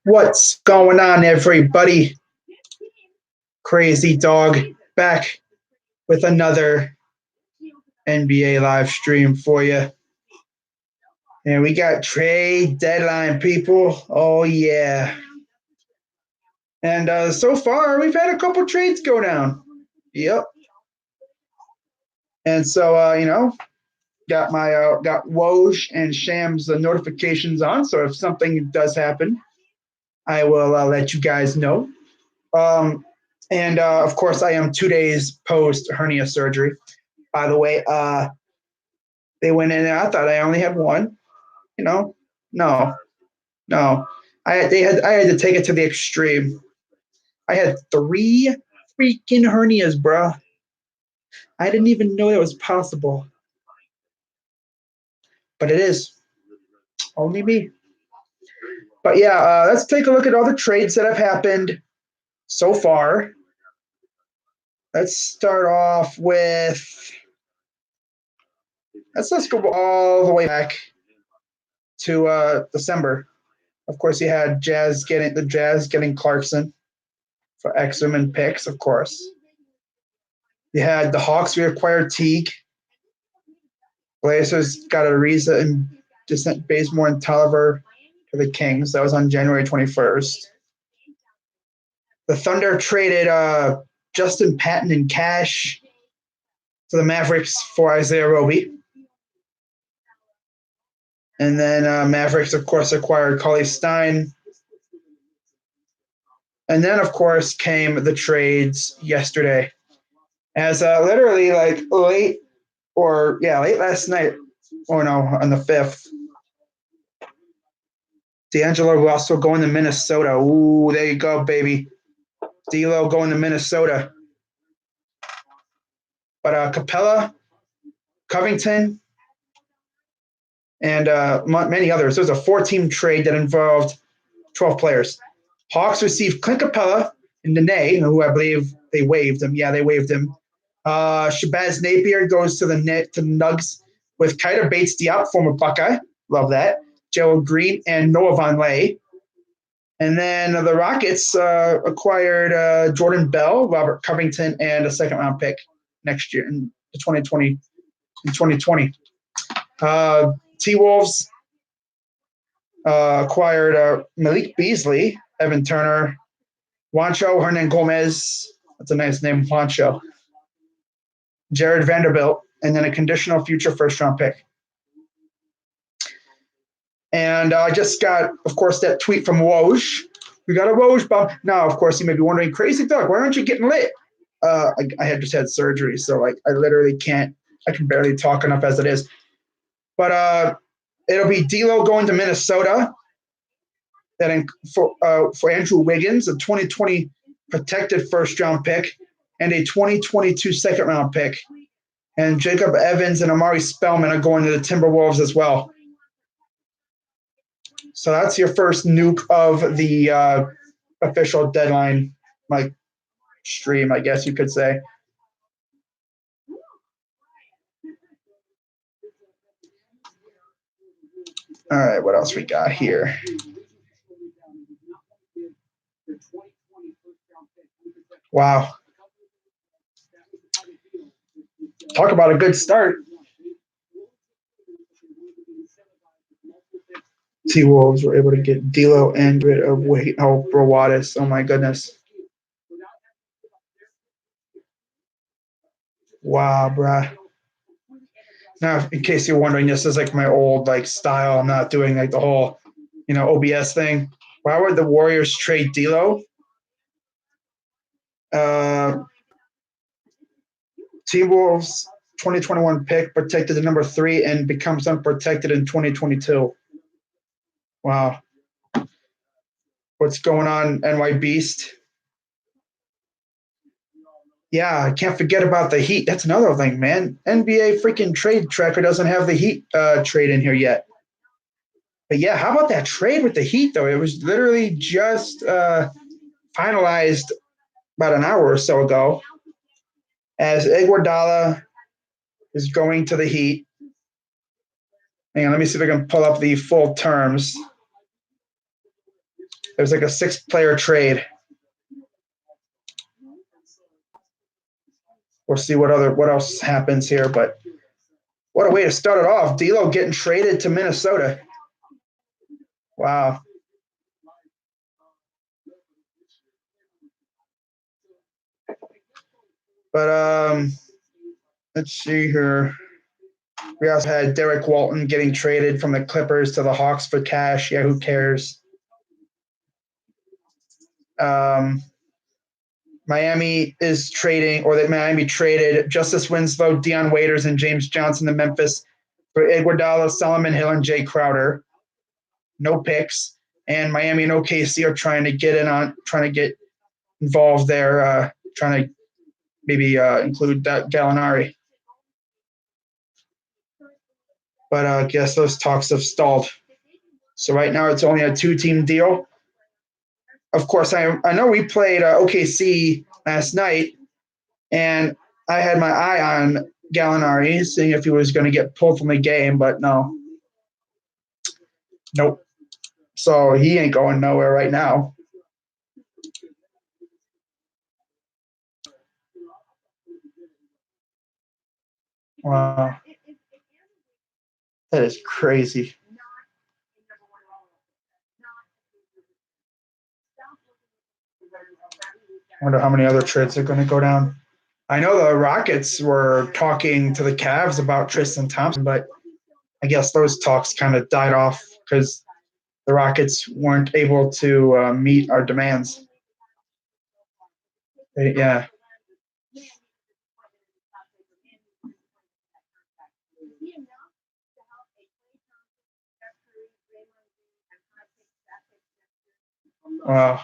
What's going on, everybody? Crazy Dog back with another NBA live stream for you. And we got trade deadline, people. Oh, yeah. And so far, we've had a couple trades go down. Yep. And so, got Woj and Shams notifications on. So if something does happen, I will let you guys know. And of course, I am 2 days post hernia surgery. By the way, they went in there. I thought I only had one. No. I had to take it to the extreme. I had 3 freaking hernias, bro. I didn't even know it was possible, but it is. Only me. But yeah, let's take a look at all the trades that have happened so far. Let's start off with. Let's go all the way back to December. Of course, you had Jazz getting Clarkson for Exum and picks, of course. You had the Hawks reacquired Teague. Blazers got Ariza and Descent Bazemore and Tolliver to the Kings. That was on January 21st. The Thunder traded Justin Patton and cash to the Mavericks for Isaiah Roby. And then Mavericks, of course, acquired Cauley-Stein. And then, of course, came the trades yesterday. As literally late last night, or no, on the 5th, D'Angelo Russell going to Minnesota. Ooh, there you go, baby. D'Lo going to Minnesota. But Capella, Covington, and many others. There was a 4-team trade that involved 12 players. Hawks received Clint Capella and Nene, who I believe they waived him. Yeah, they waived him. Shabazz Napier goes to the Nugs with Kyder Bates-Diop, former Buckeye. Love that. Gerald Green and Noah Vonleh. And then the Rockets acquired Jordan Bell, Robert Covington, and a second-round pick next year in 2020. T-Wolves acquired Malik Beasley, Evan Turner, Juancho Hernan Gomez. That's a nice name, Juancho. Jared Vanderbilt, and then a conditional future first-round pick. And I just got, of course, that tweet from Woj. We got a Woj bomb. Now, of course, you may be wondering, Crazy Doug, why aren't you getting lit? I had just had surgery, so I literally can't. I can barely talk enough as it is. But it'll be D'Lo going to Minnesota. Then for Andrew Wiggins, a 2020 protected first-round pick and a 2022 second-round pick. And Jacob Evans and Amari Spellman are going to the Timberwolves as well. So that's your first nuke of the official deadline, stream, I guess you could say. All right, what else we got here? Wow. Talk about a good start. T-Wolves were able to get D'Lo and rid of Brawadis. Oh, my goodness. Wow, bruh. Now, in case you're wondering, this is my old style. I'm not doing the whole, OBS thing. Why would the Warriors trade D'Lo? T-Wolves 2021 pick protected the number 3 and becomes unprotected in 2022. Wow. What's going on, NY Beast? Yeah, I can't forget about the Heat. That's another thing, man. NBA freaking trade tracker doesn't have the Heat trade in here yet. But yeah, how about that trade with the Heat, though? It was literally just finalized about an hour or so ago, as Iguodala is going to the Heat. Hang on, let me see if I can pull up the full terms. There's like a 6-player trade. We'll see what else happens here, but what a way to start it off. D'Lo getting traded to Minnesota. Wow. But let's see here. We also had Derek Walton getting traded from the Clippers to the Hawks for cash. Yeah, who cares? Miami is trading, or that Miami traded Justice Winslow, Dion Waiters, and James Johnson to Memphis for Iguodala, Solomon Hill, and Jay Crowder. No picks. And Miami and OKC are trying to get involved there, trying to maybe include that Gallinari. But I guess those talks have stalled. So right now it's only a 2-team deal. Of course, I know we played OKC last night, and I had my eye on Gallinari, seeing if he was going to get pulled from the game, but no. Nope. So he ain't going nowhere right now. Wow. That is crazy. I wonder how many other trades are going to go down. I know the Rockets were talking to the Cavs about Tristan Thompson, but I guess those talks kind of died off because the Rockets weren't able to meet our demands. Yeah. Wow.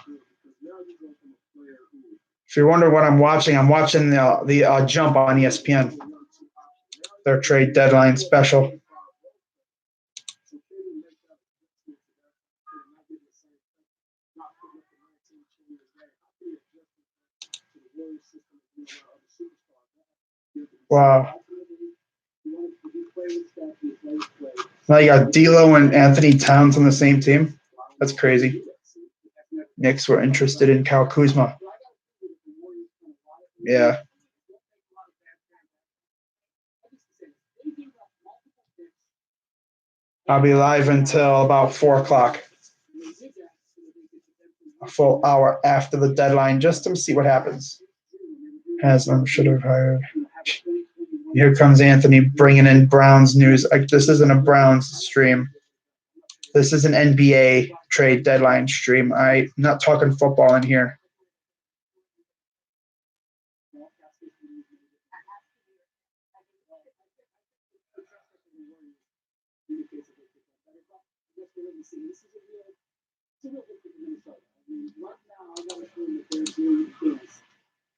If you wonder what I'm watching the Jump on ESPN, their trade deadline special. Wow. Now you got D'Lo and Anthony Towns on the same team. That's crazy. Knicks were interested in Kyle Kuzma. Yeah. I'll be live until about 4 o'clock. A full hour after the deadline, just to see what happens. Haslam should have hired. Here comes Anthony bringing in Browns news. This isn't a Browns stream. This is an NBA trade deadline stream. I'm not talking football in here.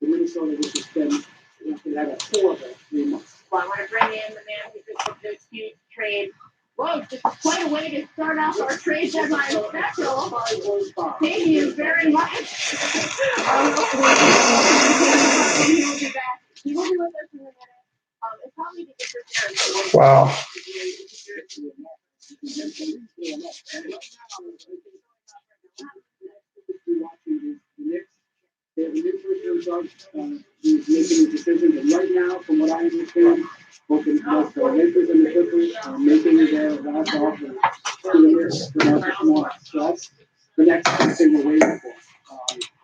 Minnesota was suspended after that a horrible 3 months. Well, I want to bring in the man who took this huge trade. Whoa, this is quite a way to start off our trade deadline special. Thank you very much. He will be with us in a minute. It's probably to get your Wow. They have a new person judge who's making a decision, and right now, from what I understand, both the Lakers and the Clippers are making their last offer to the Knicks for Marcus Morris. So that's the next thing we're waiting for.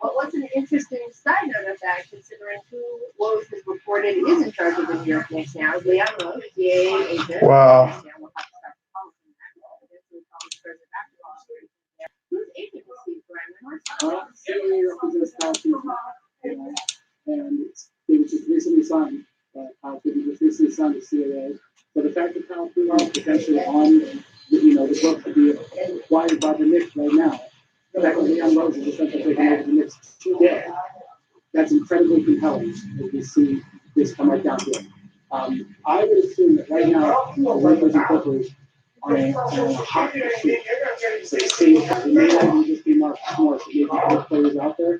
Well, what's an interesting side note of that, considering who Lowe's has reported is in charge of the New York Knicks now, Leon Lowe's, the AA agent. Wow. Whose agent was Steve Well, he represents Kyle Kuzma, and he was just recently signed. Kyle Kuzma just recently signed the CAA. So the fact that Kyle Kuzma is potentially on, the book to be acquired by the Knicks right now, the fact that Leon Rose is essentially taking over the Knicks today, that's incredibly compelling as we see this come right down to it. I would assume that right now, the Lakers and Clippers are in a hot pursuit. So it may not even just be Marcus Morris, it may be other players out there.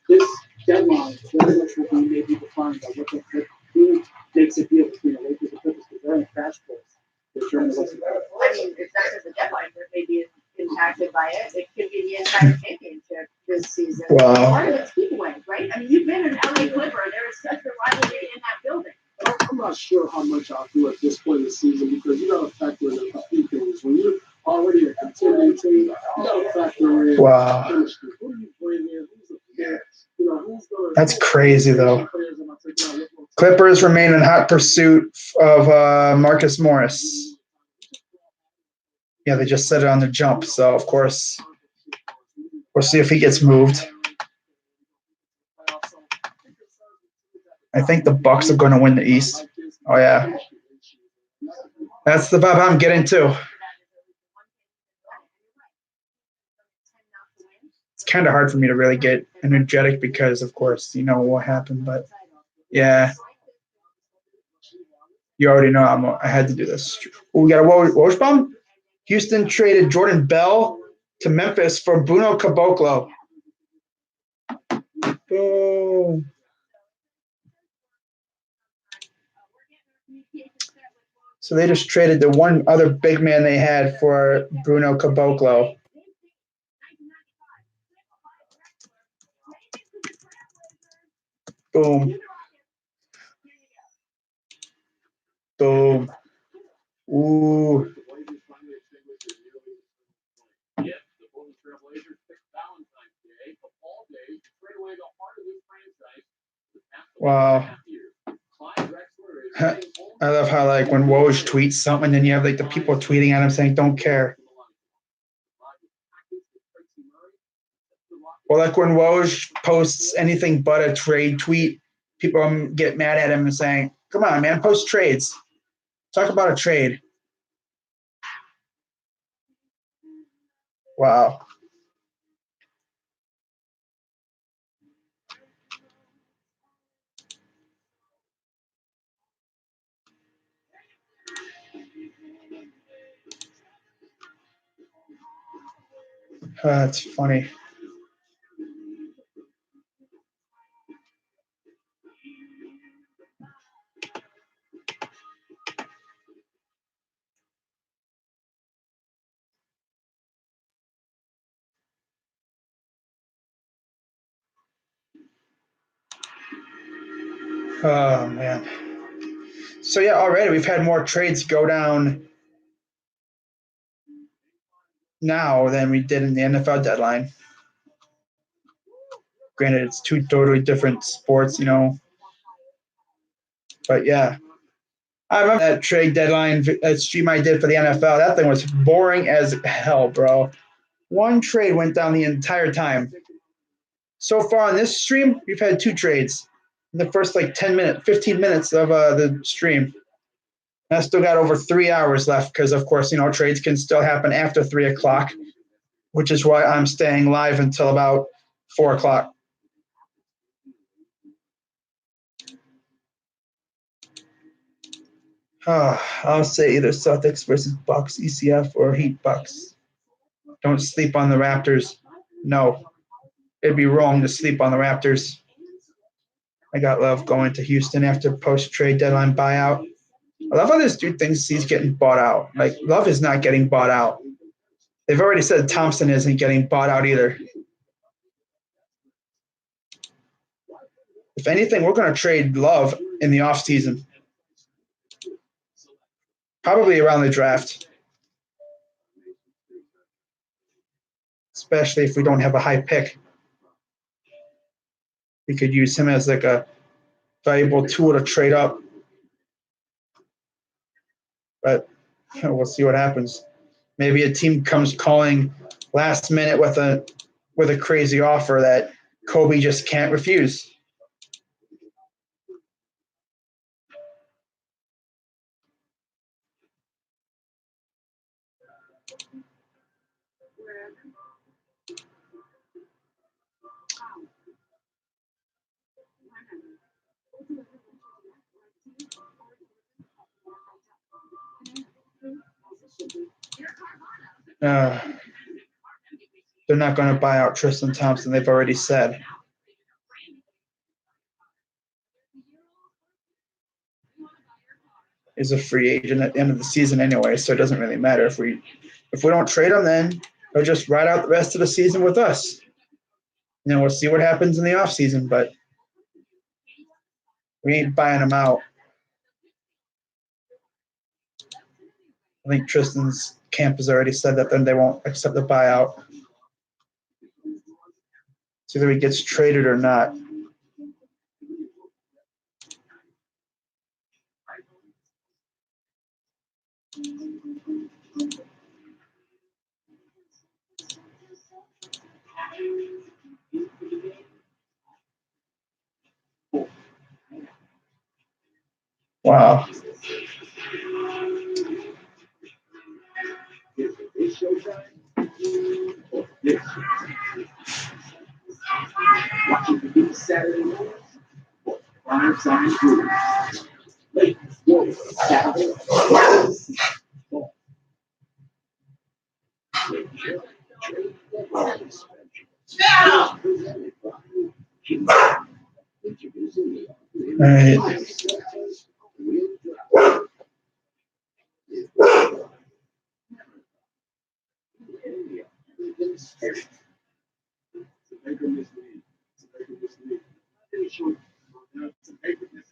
This deadline very much will be maybe defined by who makes a deal between the Lakers and Clippers, because they're in a crash course during the rest of the I mean, it's not just the deadline that may be impacted by it. It could be the the entire championship this season. Wow. Part of it's giveaway, right? I mean, you've been an LA Clipper. There is such a rivalry in that building. I'm not sure how much I'll do at this point in the season because you got to factor in a few things. When you're already a contending team, you got to factor in Wow. chemistry. Who do you bring in? Who's the players? You know, who's the That's crazy, though. Clippers remain in hot pursuit of Marcus Morris. Yeah, they just said it on the jump, so of course we'll see if he gets moved. I think the Bucks are going to win the East. Oh yeah, that's the vibe I'm getting too. It's kind of hard for me to really get energetic because, of course, you know what happened. But yeah, you already know I had to do this. Oh, we got a Woj bomb. Houston traded Jordan Bell to Memphis for Bruno Caboclo. Boom. So they just traded the one other big man they had for Bruno Caboclo. Boom. Boom. Ooh. Wow. I love how, like, when Woj tweets something, then you have, like, the people tweeting at him saying, don't care. Or, like, when Woj posts anything but a trade tweet, people get mad at him and saying, come on, man, post trades. Talk about a trade. Wow. That's funny. Oh, man. So, yeah, already we've had more trades go down now than we did in the NFL deadline. Granted, it's two totally different sports, you know. But, yeah. I remember that trade deadline stream I did for the NFL. That thing was boring as hell, bro. One trade went down the entire time. So far on this stream, we've had two trades in the first, like, 15 minutes of the stream. And I still got over 3 hours left because, of course, you know, trades can still happen after 3 o'clock, which is why I'm staying live until about 4 o'clock. I'll say either Celtics versus Bucks, ECF, or Heat Bucks. Don't sleep on the Raptors. No, it'd be wrong to sleep on the Raptors. I got Love going to Houston after post-trade deadline buyout. I love how this dude thinks he's getting bought out. Like, Love is not getting bought out. They've already said Thompson isn't getting bought out either. If anything, we're going to trade Love in the offseason. Probably around the draft. Especially if we don't have a high pick. We could use him as like a valuable tool to trade up. But we'll see what happens. Maybe a team comes calling last minute with a crazy offer that Kobe just can't refuse. They're not going to buy out Tristan Thompson. They've already said. He's a free agent at the end of the season anyway, so it doesn't really matter if we don't trade him. Then he'll just ride out the rest of the season with us. And then we'll see what happens in the offseason, but we ain't buying him out. I think Tristan's camp has already said that then they won't accept the buyout. It's either he gets traded or not. Wow. Saturday morning, prime time food. Late, Saturday. All right.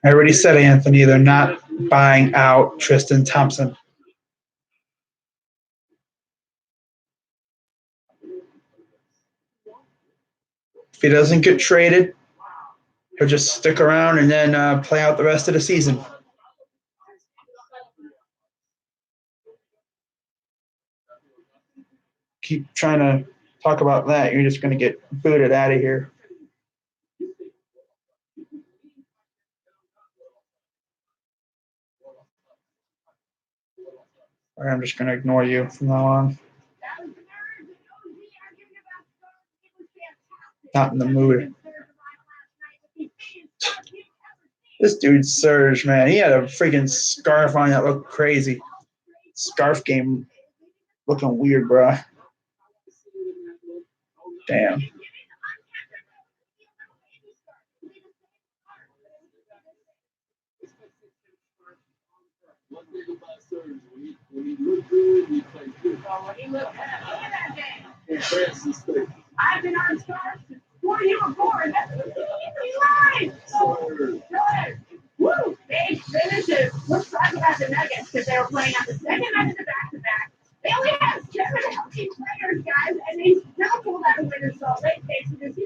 I already said, Anthony, they're not buying out Tristan Thompson. If he doesn't get traded, he'll just stick around and then play out the rest of the season. Keep trying to talk about that. You're just going to get booted out of here. Or I'm just going to ignore you from now on. Not in the mood. This dude, Serge, man, he had a freaking scarf on that looked crazy. Scarf game looking weird, bro. Damn. When he looked good, he played good. And Francis State. I've been on stars before you were born. That's right. Good. Woo! Big finishes. Let's talk about the Nuggets because they were playing on the second night of the back-to-back. They only have 7 healthy players, guys, and they still pulled out a win in Salt Lake State. So just,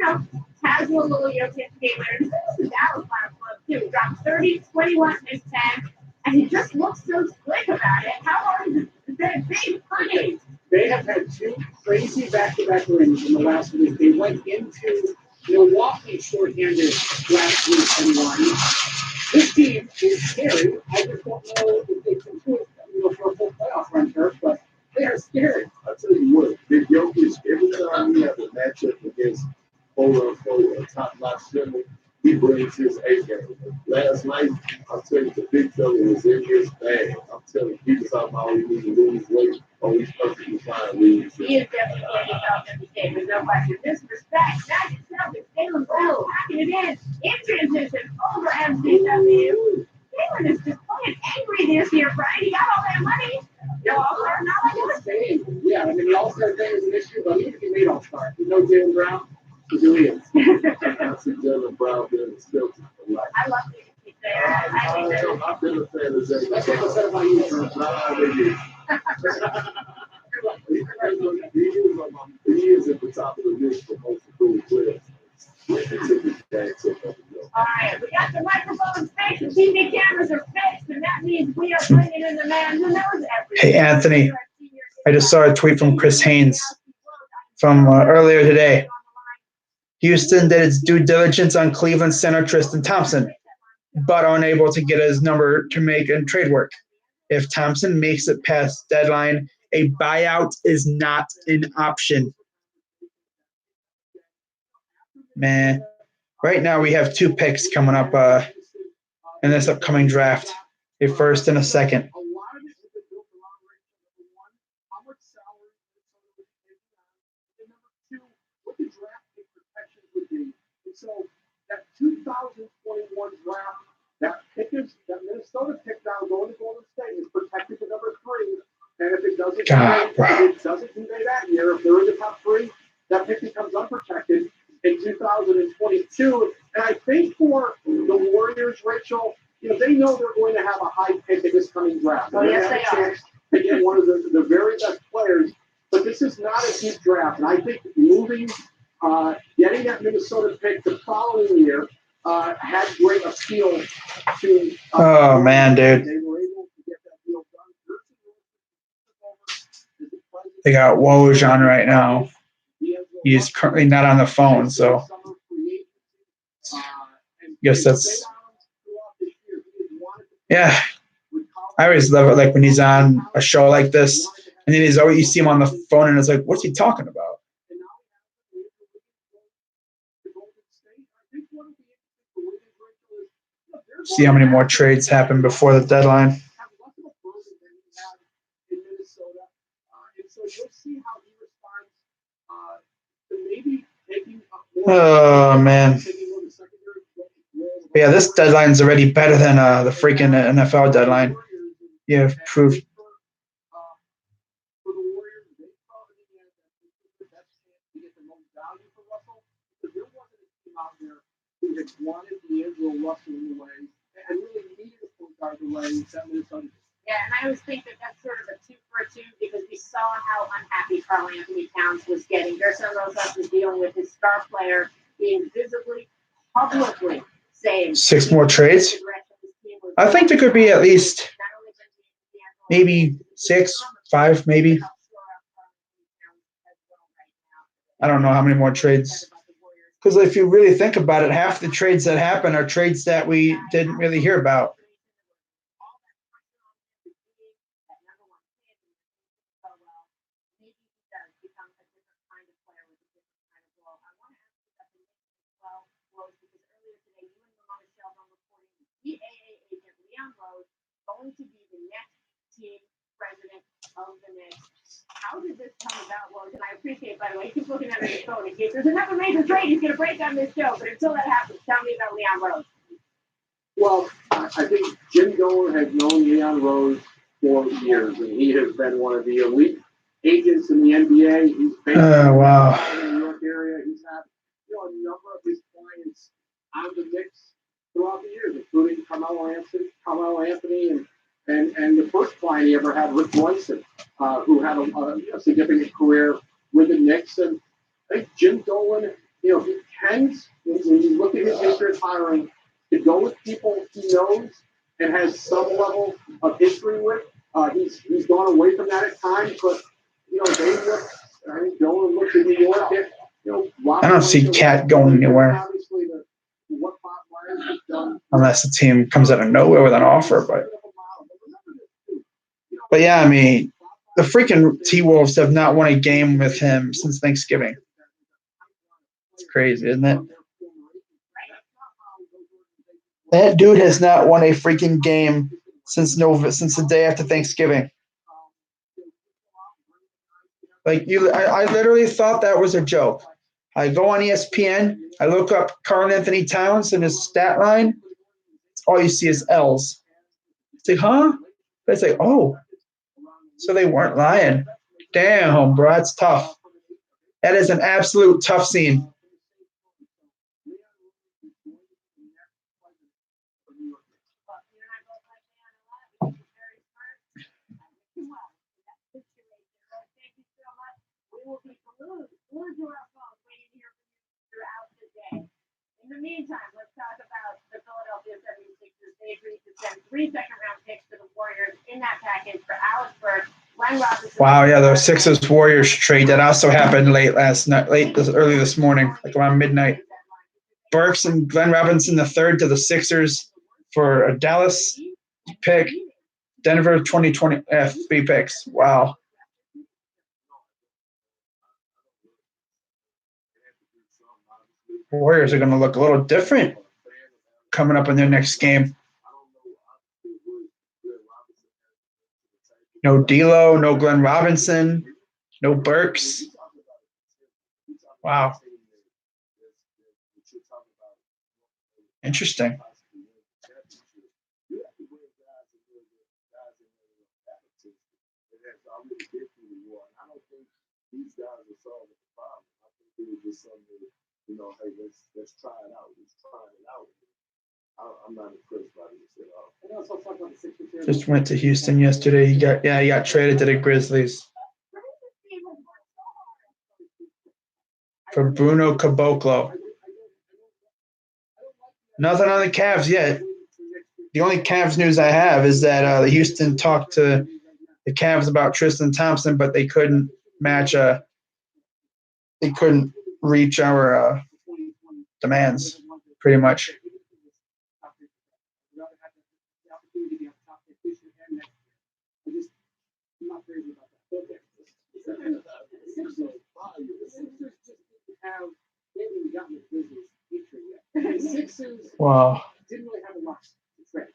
casual little game winners. This is Dallas last month, too. Dropped 30, 21, and 10. And he just looks so slick about it. How hard is it? Big money. They have had 2 crazy back-to-back wins in the last week. They went into Milwaukee shorthanded last week and won. This team is scary. I just don't know if they can do it for a full playoff run, Kirk, but they are scary. I'll tell you what, Big Jokic, every time we have a matchup against quote-unquote a top-notch center, he brings his A game. Last night, I'll tell you, the big fella was in his bag. I'm telling you, he was talking about he needs to lose weight. Oh, he's perfectly fine losing. He is definitely going to help in this game. There's no question. Disrespect. Magic Celtics. Jalen Brown packing it in transition over MCW. Jalen is just playing angry this year, Brian. He got all that money. All-Star, not like this. Yeah, I mean, the All-Star thing is an issue, but even if he made All-Star, you know Jalen Brown, he's who he is. I see Jalen Brown being the Celtics for life. I love the he's there. I think that I've been a fan of Jalen That's what I said about you, sir. He is at the top of the list for most improved players. all right, we got the microphones fixed, the TV cameras are fixed, and that means we are bringing in the man who knows everything. Hey, Anthony, I just saw a tweet from Chris Haynes from earlier today. Houston did its due diligence on Cleveland center Tristan Thompson, but unable to get his number to make a trade work. If Thompson makes it past deadline, a buyout is not an option. Man, right now we have 2 picks coming up in this upcoming draft, a first and a second. A lot of this has been built around number one, how much salary and number 2, what the draft pick protections would be. And so that 2021 draft, that Minnesota pick down going to Golden State is protected to number 3. And if it doesn't God, convey that year, if they're in the top three, that pick becomes unprotected in 2022. And I think for the Warriors, Rachel, they know they're going to have a high pick in this coming draft. Oh, yes, they have a chance to get one of the very best players. But this is not a deep draft. And I think getting that Minnesota pick the following year had great appeal to. Oh, man, dude. They were able to get that deal done. They got Woj on right now. He is currently not on the phone, so guess that's. Yeah, I always love it, like when he's on a show like this, and then you see him on the phone, and it's like, what's he talking about? See how many more trades happen before the deadline. Oh, man. Yeah, this deadline is already better than the freaking NFL deadline. You have proof. Yeah, and I always think that that's sort of a 2 for a 2 because we saw how unhappy Karl Anthony Towns was getting. Gerson Rosas was dealing with his star player being visibly, publicly saying 6 more trades. I think there could be at least maybe 6, 5, maybe. I don't know how many more trades. Because if you really think about it, half the trades that happen are trades that we didn't really hear about. Going to be the next team president of the Knicks. How did this come about, Woj? And I appreciate, by the way, he keeps looking at his phone in case there's another major trade he's going to break on this show. But until that happens, tell me about Leon Rose. Well, I think Jim Dolan has known Leon Rose for years, and he has been one of the elite agents in the NBA. He's based wow. in the New York area. He's had a number of his clients on the Knicks throughout the years, including Carmelo Anthony, and the first client he ever had, Rick Brunson, who had a significant career with the Knicks. And I think Jim Dolan, he tends, when you look at his history of hiring, to go with people he knows and has some level of history with. He's gone away from that at times, but they look. I think Dolan looks at New York. I don't see Cat going anywhere. Unless the team comes out of nowhere with an offer, but yeah, I mean, the freaking T-Wolves have not won a game with him since Thanksgiving. It's crazy, isn't it? That dude has not won a freaking game since the day after Thanksgiving. I literally thought that was a joke. I go on ESPN, I look up Karl Anthony Towns and his stat line. All you see is L's. It's like, huh? But it's like, oh, so they weren't lying. Damn, bro, that's tough. That is an absolute tough scene. In the meantime, let's talk about the Philadelphia 76ers. They agreed to send 3 second-round picks to the Warriors in that package for Alex Burks, Glenn Robinson. Wow, yeah, the Sixers Warriors trade that also happened early this morning, like around midnight. Burks and Glenn Robinson the third to the Sixers for a Dallas pick. Denver 2020 3 picks. Wow. Warriors are going to look a little different coming up in their next game. No D'Lo, no Glenn Robinson, no Burks. Wow. Interesting. these guys are solving the problem. I think it was just something, hey, let's try it out. Let's try it out. I'm not impressed by this at all. And also talk about the Sixers here. Just went to Houston yesterday. He got traded to the Grizzlies for Bruno Caboclo. Nothing on the Cavs yet. The only Cavs news I have is that the Houston talked to the Cavs about Tristan Thompson, but they couldn't match. They couldn't reach our demands, pretty much. Wow. Didn't really have a lot to trade.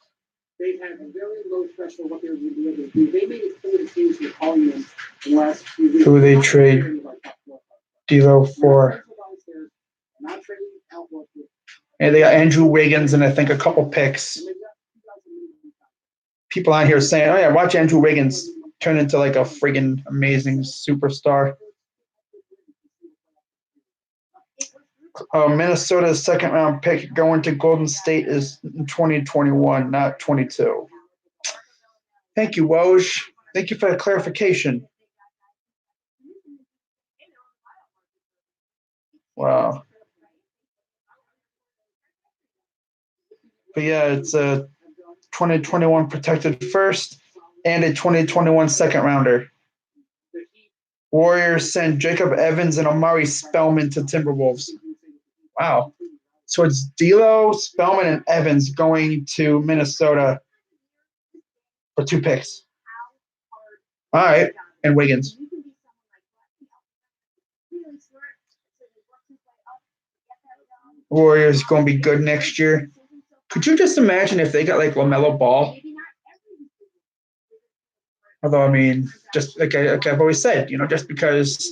They had a very low threshold what they were going to be able to do. They made it clear to teams who were calling them in the last few weeks. Who they trade D'Lo for? And they got Andrew Wiggins and I think a couple picks. People on here saying, "Oh yeah, watch Andrew Wiggins turn into like a friggin' amazing superstar." Minnesota's second round pick going to Golden State is in 2021, not 22. Thank you, Woj. Thank you for the clarification. Wow. But yeah, it's a 2021 protected first and a 2021 second rounder. Warriors send Jacob Evans and Omari Spellman to Timberwolves. Wow. So it's D'Lo, Spellman, and Evans going to Minnesota for 2 picks. All right. And Wiggins. Warriors going to be good next year. Could you just imagine if they got like LaMelo Ball? Although, I mean, just like I've always said, just because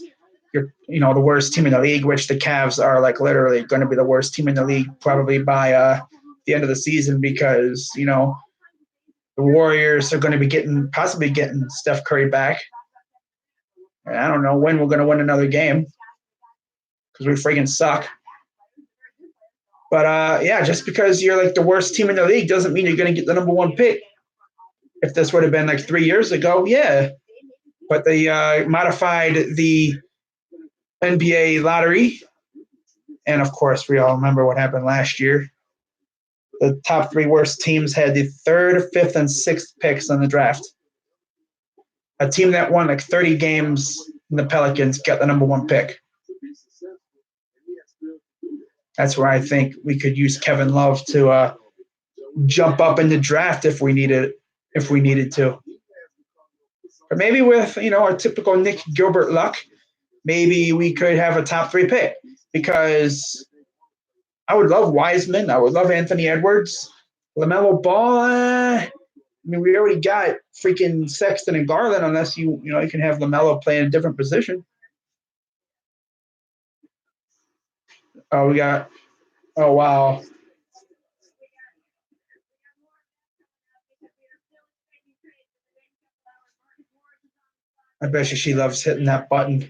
you're, the worst team in the league, which the Cavs are like literally going to be the worst team in the league probably by the end of the season because, the Warriors are going to be possibly getting Steph Curry back. And I don't know when we're going to win another game because we friggin' suck. But, yeah, just because you're like the worst team in the league doesn't mean you're going to get the number 1 pick. If this would have been like 3 years ago, yeah. But they modified the NBA lottery. And, of course, we all remember what happened last year. The top 3 worst teams had the 3rd, 5th, and 6th picks in the draft. A team that won like 30 games in the Pelicans got the number 1 pick. That's where I think we could use Kevin Love to jump up in the draft if we needed to. Or maybe with, our typical Nick Gilbert luck, maybe we could have a top 3 pick because I would love Wiseman. I would love Anthony Edwards. LaMelo Ball, we already got freaking Sexton and Garland unless you can have LaMelo play in a different position. Oh, wow. I bet you she loves hitting that button.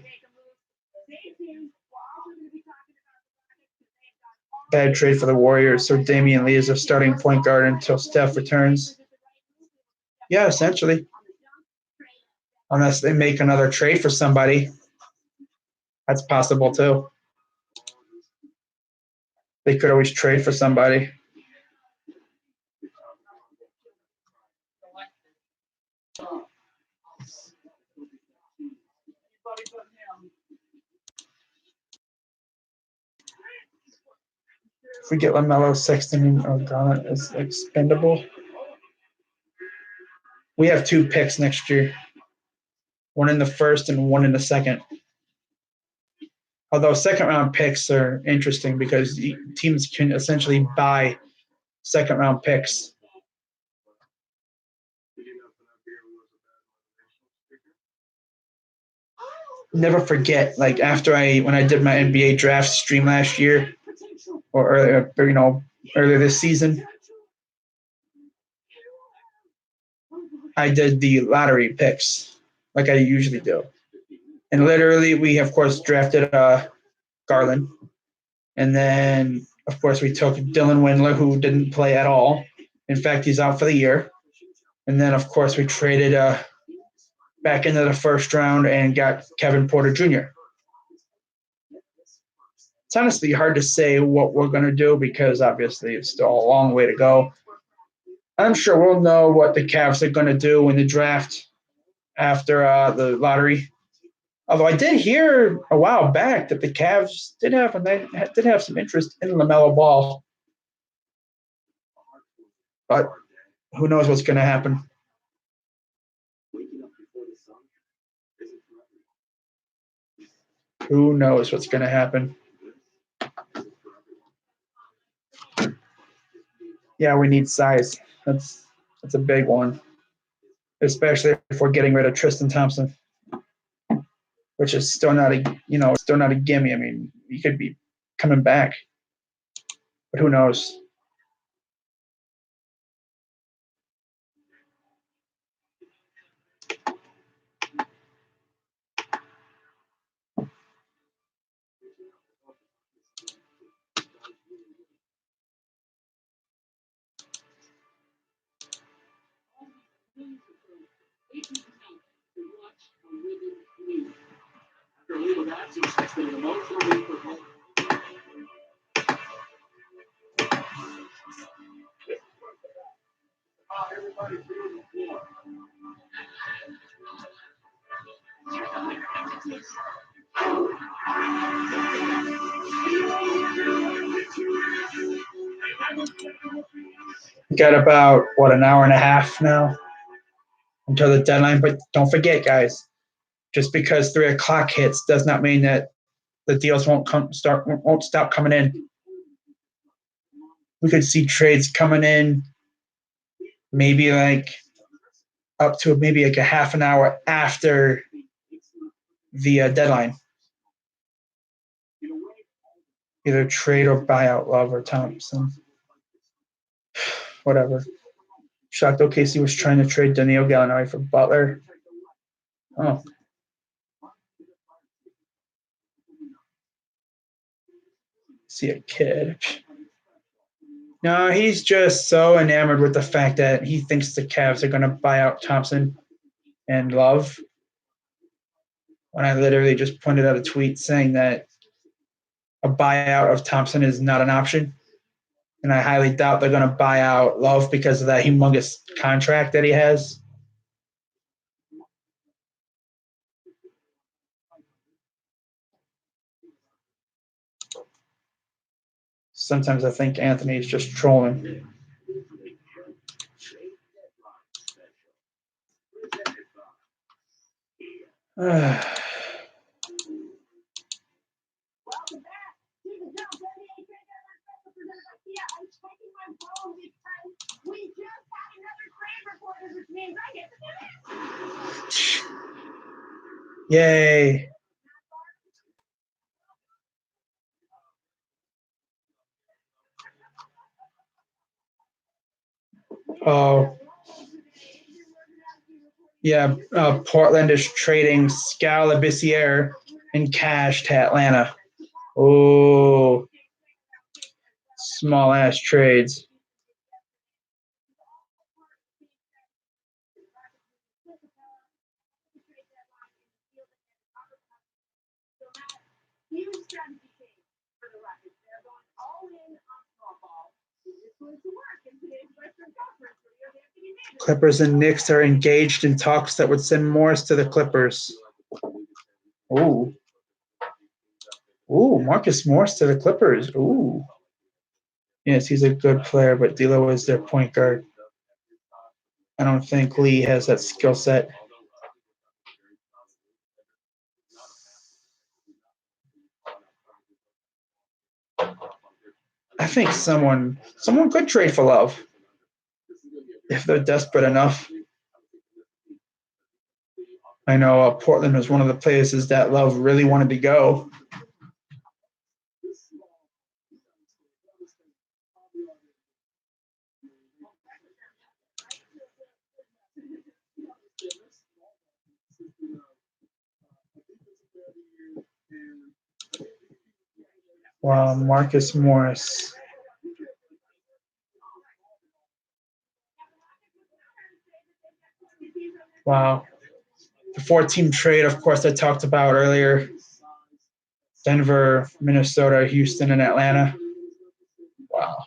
Bad trade for the Warriors, so Damian Lee is a starting point guard until Steph returns. Yeah, essentially. Unless they make another trade for somebody. That's possible too. They could always trade for somebody. If we get LaMelo, Sexton, or Garland is expendable. We have 2 picks next year. 1 in the 1st and 1 in the 2nd. Although second-round picks are interesting because teams can essentially buy second-round picks. Never forget, like when I did my NBA draft stream last year, or earlier this season, I did the lottery picks like I usually do. And literally, we of course drafted Garland, and then of course we took Dylan Windler, who didn't play at all. In fact, he's out for the year. And then of course we traded back into the first round and got Kevin Porter Jr. It's honestly hard to say what we're going to do because obviously it's still a long way to go. I'm sure we'll know what the Cavs are going to do in the draft after the lottery. Although I did hear a while back that the Cavs did have some interest in LaMelo Ball, but who knows what's going to happen? Who knows what's going to happen? Yeah, we need size. That's a big one, especially if we're getting rid of Tristan Thompson, which is still not a gimme. I mean, he could be coming back, but who knows? We got about an hour and a half now until the deadline. But don't forget, guys, just because 3 o'clock hits does not mean that the deals won't stop coming in. We could see trades coming in maybe up to maybe a half an hour after the deadline. Either trade or buy out Love or Thompson. Whatever. Shocked OKC was trying to trade Danilo Gallinari for Butler. Oh. See a kid. No, he's just so enamored with the fact that he thinks the Cavs are going to buy out Thompson and Love. When I literally just pointed out a tweet saying that a buyout of Thompson is not an option. And I highly doubt they're going to buy out Love because of that humongous contract that he has. Sometimes I think Anthony is just trolling. Yay. Oh. Yeah, Portland is trading Skal Labissiere in cash to Atlanta. Oh. Small ass trades. Clippers and Knicks are engaged in talks that would send Morris to the Clippers. Ooh. Ooh, Marcus Morris to the Clippers. Ooh. Yes, he's a good player, but D'Lo is their point guard. I don't think Lee has that skill set. I think someone could trade for Love if they're desperate enough. I know Portland was one of the places that Love really wanted to go. Wow, Marcus Morris. Wow. The 4-team trade, of course, I talked about earlier. Denver, Minnesota, Houston, and Atlanta. Wow.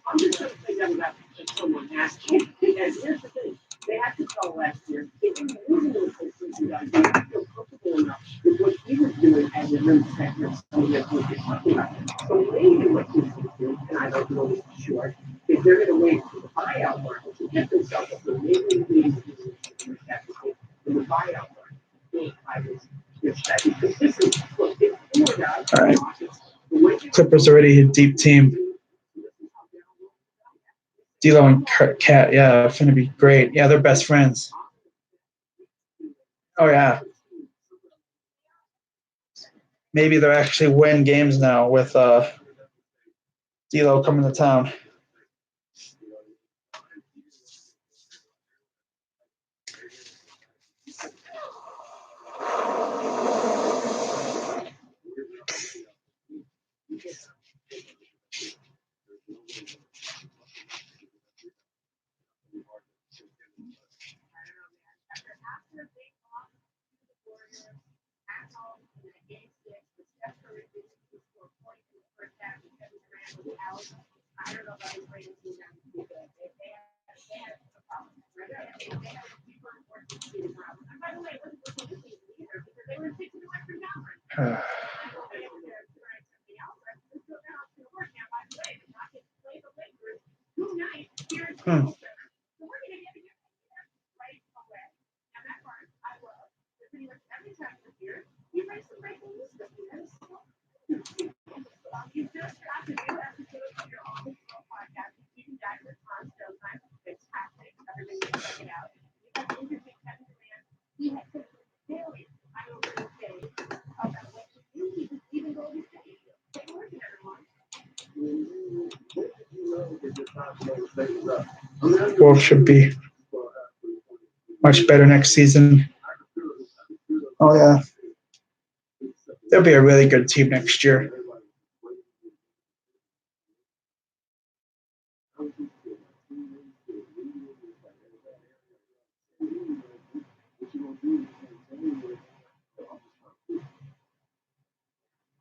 I'm just going to say that without someone asking. And here's the thing. They had to tell last year, if you're losing those places, you guys don't feel comfortable enough with what he was doing as a rim protector. So maybe what he's going to do, and I don't know this for sure, is they're going to wait for the buyout market to get themselves up. So maybe these in the buyout market. I was, which that because this is, look, if you were not, All right. Clippers already a deep team. D'Lo and Cat, yeah, it's gonna be great. Yeah, they're best friends. Oh yeah. Maybe they'll actually win games now with D'Lo coming to town. Both should be much better next season. Oh yeah. They'll be a really good team next year.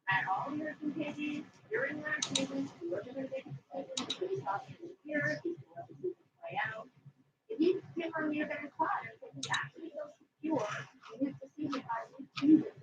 At all your contagions during last season, you are going to make a decision based off of the year, if you let the season play out. If you feel on your better spot, if you actually feel secure, you need to see the guys who choose it.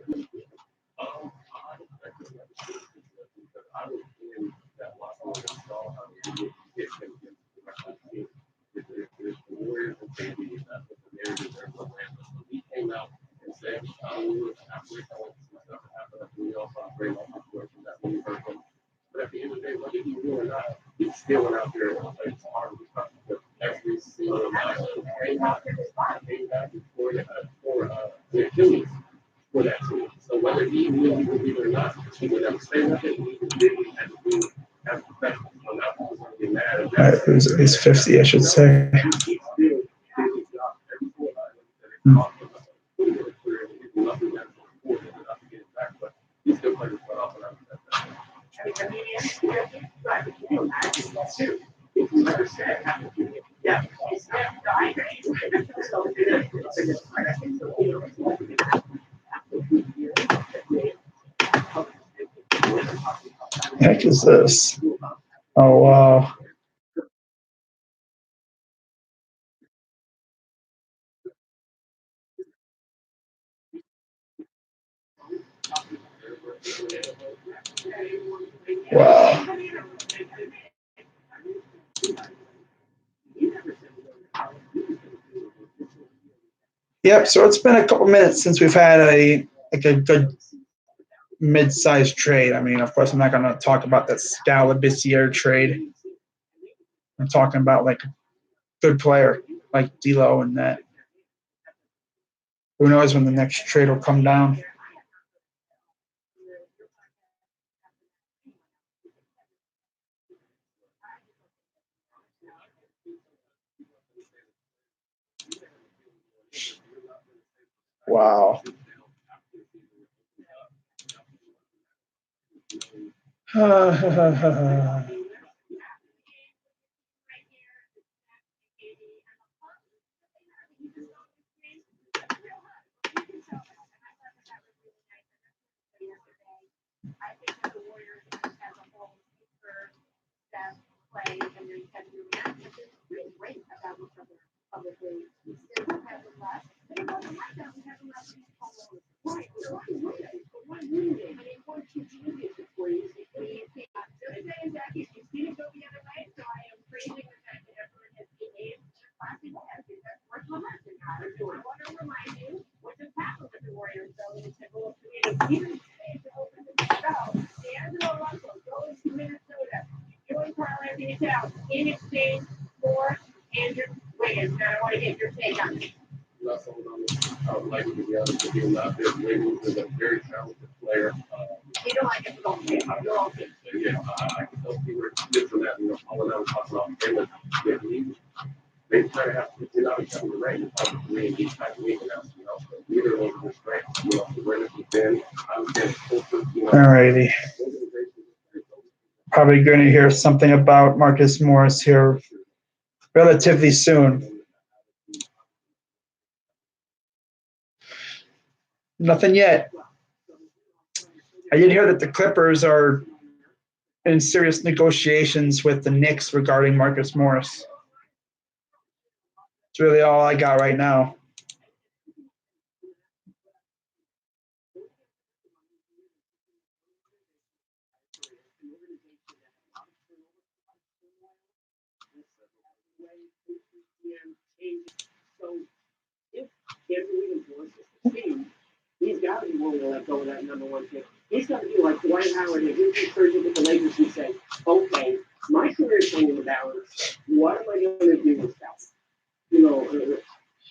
But at the end of the day, whether you do or not, he's still went out there and played hard with every single match. Came out for Achilles for that team. So whether he knew he would be or not, he would never say nothing. He did what he had to do as a professional. So now he's going to be mad at that. It was at least 50, I should say. He still did his job every single night. Nothing that was important enough to get it back, but he still played his butt off and that. Yeah. The heck is this? Oh wow. Wow. Yep, so it's been a couple minutes since we've had a good mid-sized trade. I mean, of course, I'm not going to talk about that Scalabissiere trade. I'm talking about like a good player like D'Lo and that. Who knows when the next trade will come down? Wow. I think that the Warriors as a whole, Steph, Clay, and then Kevin Durant have been pretty great about each other publicly. We still have them left, but it wasn't like that. We have them left alone. Right, so why wouldn't they? I mean, one, two championships for you. And Jackie, you see it go the other way, so I am praising the fact that everyone has behaved classy. I think that's worth a lesson. I want to remind you what just happened with the Warriors, though, in the Timberwolves even today to open the bell. D'Angelo Russell goes to Minnesota. Join Carl Anthony Towns in exchange for Andrew Wiggins. Now, I want to get your take on it. Russell, I would like to be honest with you, not that Wiggins is a very talented player. You don't like it for the game. I don't think so. Yeah, I can tell people are different that, all of that was talking about they would get league. They try to have to get out of Kevin Durant and probably in these type of league announcements, but neither of them was great. The Warriors have been, I was getting closer, Alrighty. Probably going to hear something about Marcus Morris here relatively soon. Nothing yet. I did hear that the Clippers are in serious negotiations with the Knicks regarding Marcus Morris. It's really all I got right now. So if Andrew Wiggins wants to team, he's got to be willing to let go of that number one pick. He's got to be like Dwight Howard and his incursion with the Lakers and say, okay, my career is hanging in the balance. What am I going to do with that?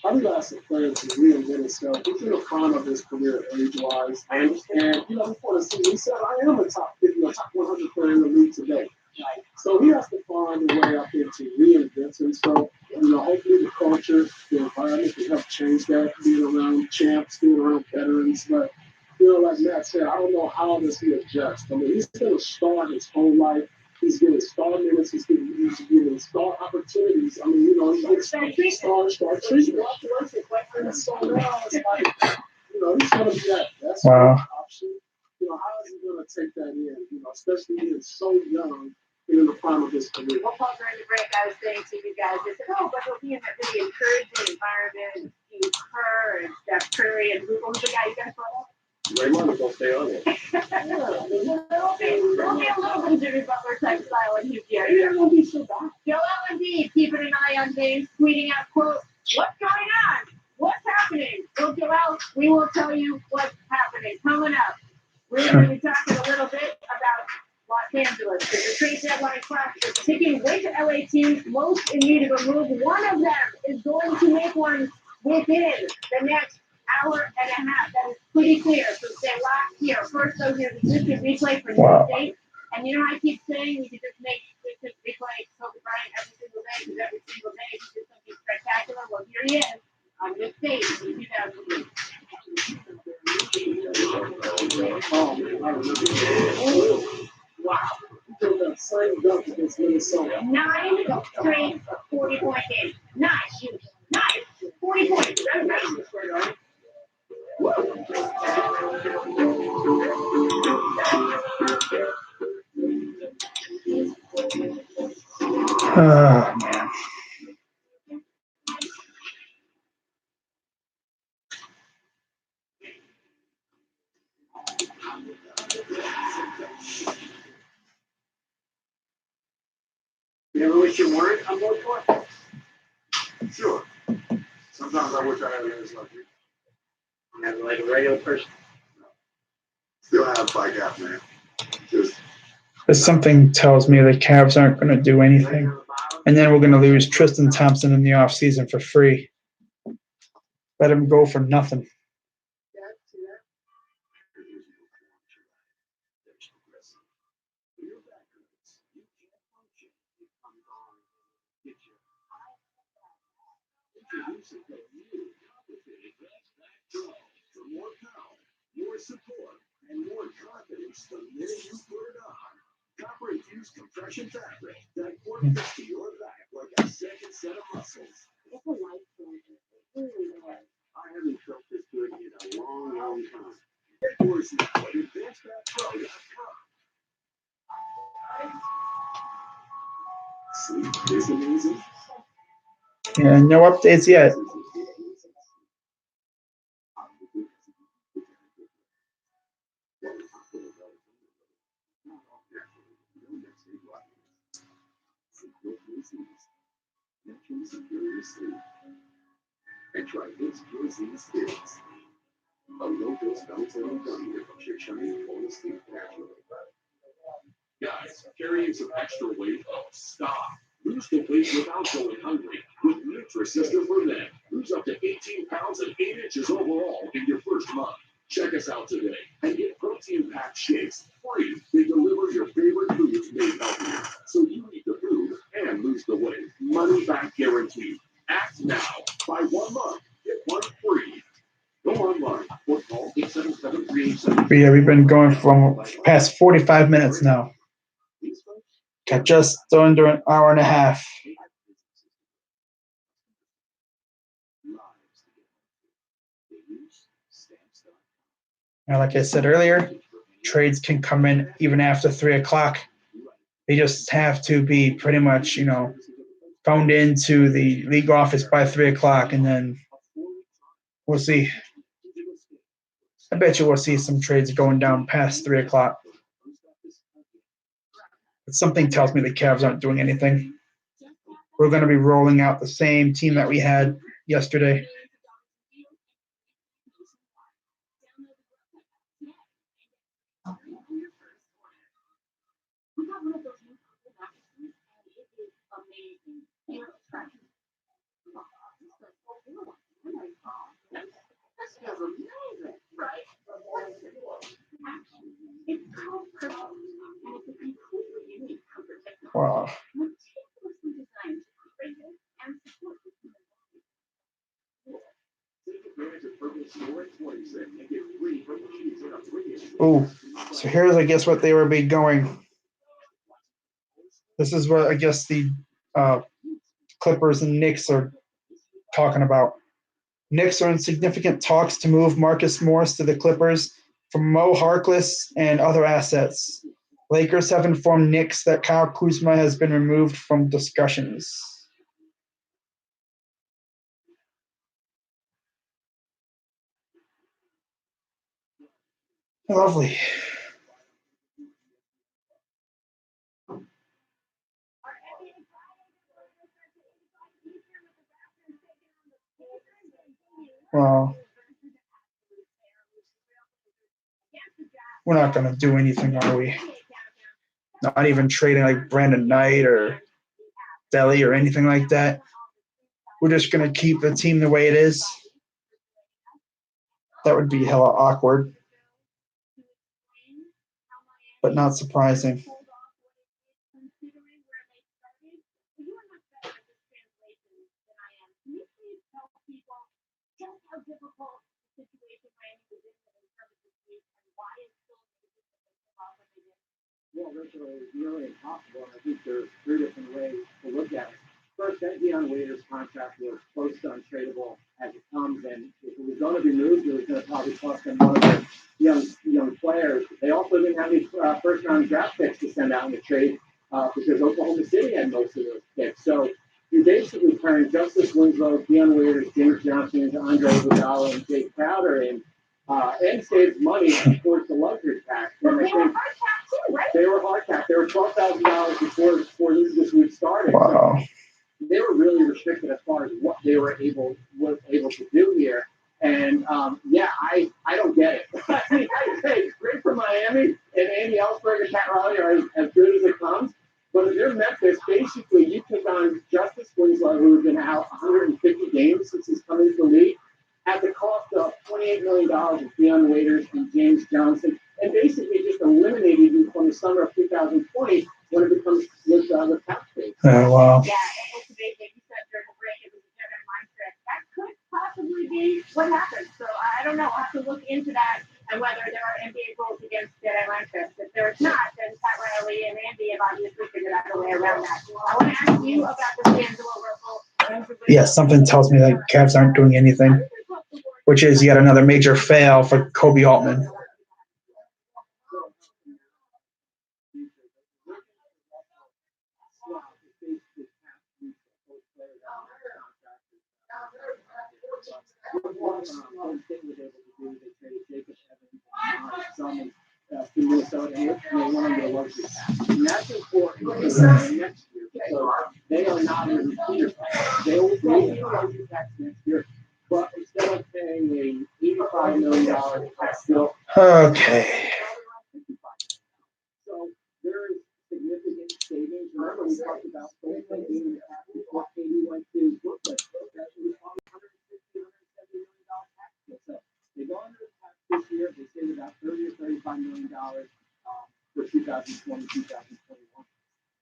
I'm not a player to reinvent himself. He's in the prime of his career age-wise. I understand. Before the season, he said, I am a top 50, top 100 player in the league today. Right. So he has to find a way out there to reinvent himself. Hopefully the culture, the environment can help change that, being around champs, being around veterans. But, like Matt said, I don't know how this he adjusts. I mean, he's going to start his whole life. He's getting star minutes. He's getting star opportunities. I mean, he's getting star treatment. And so now it's like, he's going to be that best option. How is he going to take that in? Especially being so young in the prime of his career. Well, Paul, during the break, I was saying to you guys, I said, but he'll be in that really encouraging environment. Steve Kerr and Steph Curry and who's the guy you guys brought up? Raymond is going to stay on it. There'll be a little bit of Jimmy Butler type style in his year. It won't be so bad. Joel Embiid keeping an eye on things, tweeting out, quote, what's going on? What's happening? Well, Joel, we will tell you what's happening. Coming up, we're going to be talking a little bit about Los Angeles. Because the trade deadline clock is ticking with LA teams most in need of a move. One of them is going to make one within the next hour and a half. That is pretty clear. So stay locked here. First, though, here's a distant replay for New State. And I keep saying we could just make distant replay Kobe Bryant every single day, because every single day he did something spectacular. Well, here he is on this stage in 2003. Wow. That same dunk against Minnesota. 9 straight 40-point games. 9 40 points. Oh, man. You ever wish you weren't on board for it? Sure. Sometimes I wish I had legs like you. I'm like a regular person. Still have bike out, man. There's something tells me the Cavs aren't going to do anything. And then we're going to lose Tristan Thompson in the offseason for free. Let him go for nothing. more power, more support, and more confidence the minute you put it on. Copper infused compression fabric that works to your back like a second set of muscles. It's a life changer. It really is. I haven't felt this good in a long, long time. Get yours now at AdvancedMatPro.com. Sleep is amazing. Yeah, no updates yet. And try this Joyce's Kids. A low-dose melatonin gummy that helps your child fall asleep naturally. Guys, carrying some extra weight? Oh, stop. Lose the weight without going hungry with Nutrisystem for Men. Lose up to 18 pounds and 8 inches overall in your first month. Check us out today and get protein-packed shakes free. They deliver your favorite foods made healthier, so you eat the food and lose the weight. Money back guaranteed. Act now. Buy 1 month, get 1 free. Go online or call 877-387. But yeah, we've been going for past 45 minutes now. Got just under an hour and a half. Now, like I said earlier, trades can come in even after 3 o'clock. They just have to be pretty much, phoned into the league office by 3 o'clock, and then we'll see. I bet you we'll see some trades going down past 3 o'clock. But something tells me the Cavs aren't doing anything. We're going to be rolling out the same team that we had yesterday. Wow. Oh, so here's, I guess, what they were be going. This is what I guess the Clippers and Knicks are talking about. Knicks are in significant talks to move Marcus Morris to the Clippers from Mo Harkless and other assets. Lakers have informed Knicks that Kyle Kuzma has been removed from discussions. Lovely. Well, we're not going to do anything, are we? Not even trading like Brandon Knight or Delhi or anything like that. We're just going to keep the team the way it is. That would be hella awkward, but not surprising. Well, virtually nearly impossible, and I think there's 3 different ways to look at it. First, that Deion Waiters contract was close to untradeable as it comes, and if it was going to be moved, it was going to probably cost them one of their young players. They also didn't have any first-round draft picks to send out in the trade because Oklahoma City had most of those picks. So you basically turned Justice Winslow, Deion Waiters, James Johnson, into Andre Iguodala, and Jake Crowder, and saved money towards the luxury tax. Well, they were hard cap too, right? They were hard cap. They were $12,000 before this week started. Wow. So they were really restricted as far as what they were able to do here. And I don't get it. I mean, I say great for Miami, and Andy Ellsberg and Pat Riley are as good as it comes. But if you're Memphis, basically you took on Justice Winslow, who's been out 150 games since he's come into the league, at the cost of $28 million of Deion Waiters and James Johnson, and basically just eliminated you from the summer of 2020 when it becomes with cap space. Oh, wow. Yeah, and ultimately, like you said during the break, it was a Jedi mindset. That could possibly be what happened. So I don't know. I'll have to look into that and whether there are NBA rules against it. I like this. If there's not, then Pat Riley and Andy have obviously figured out a way around that. I want to ask you about the D'Angelo Russell. Yes, something tells me that Cavs aren't doing anything, which is yet another major fail for Kobe Altman. Minnesota, and they went under the luxury tax. And that's important because next year, so they are not in the receiver tax. They will pay the luxury tax next year, but instead of paying a $85 million tax bill, Okay. so there is significant savings. Remember, we talked about Golden State being in the tax before KD went to Brooklyn. That was $160, $170 million tax bill. So they go under the tax this year. They save about $30 or $35 million for 2020, 2021.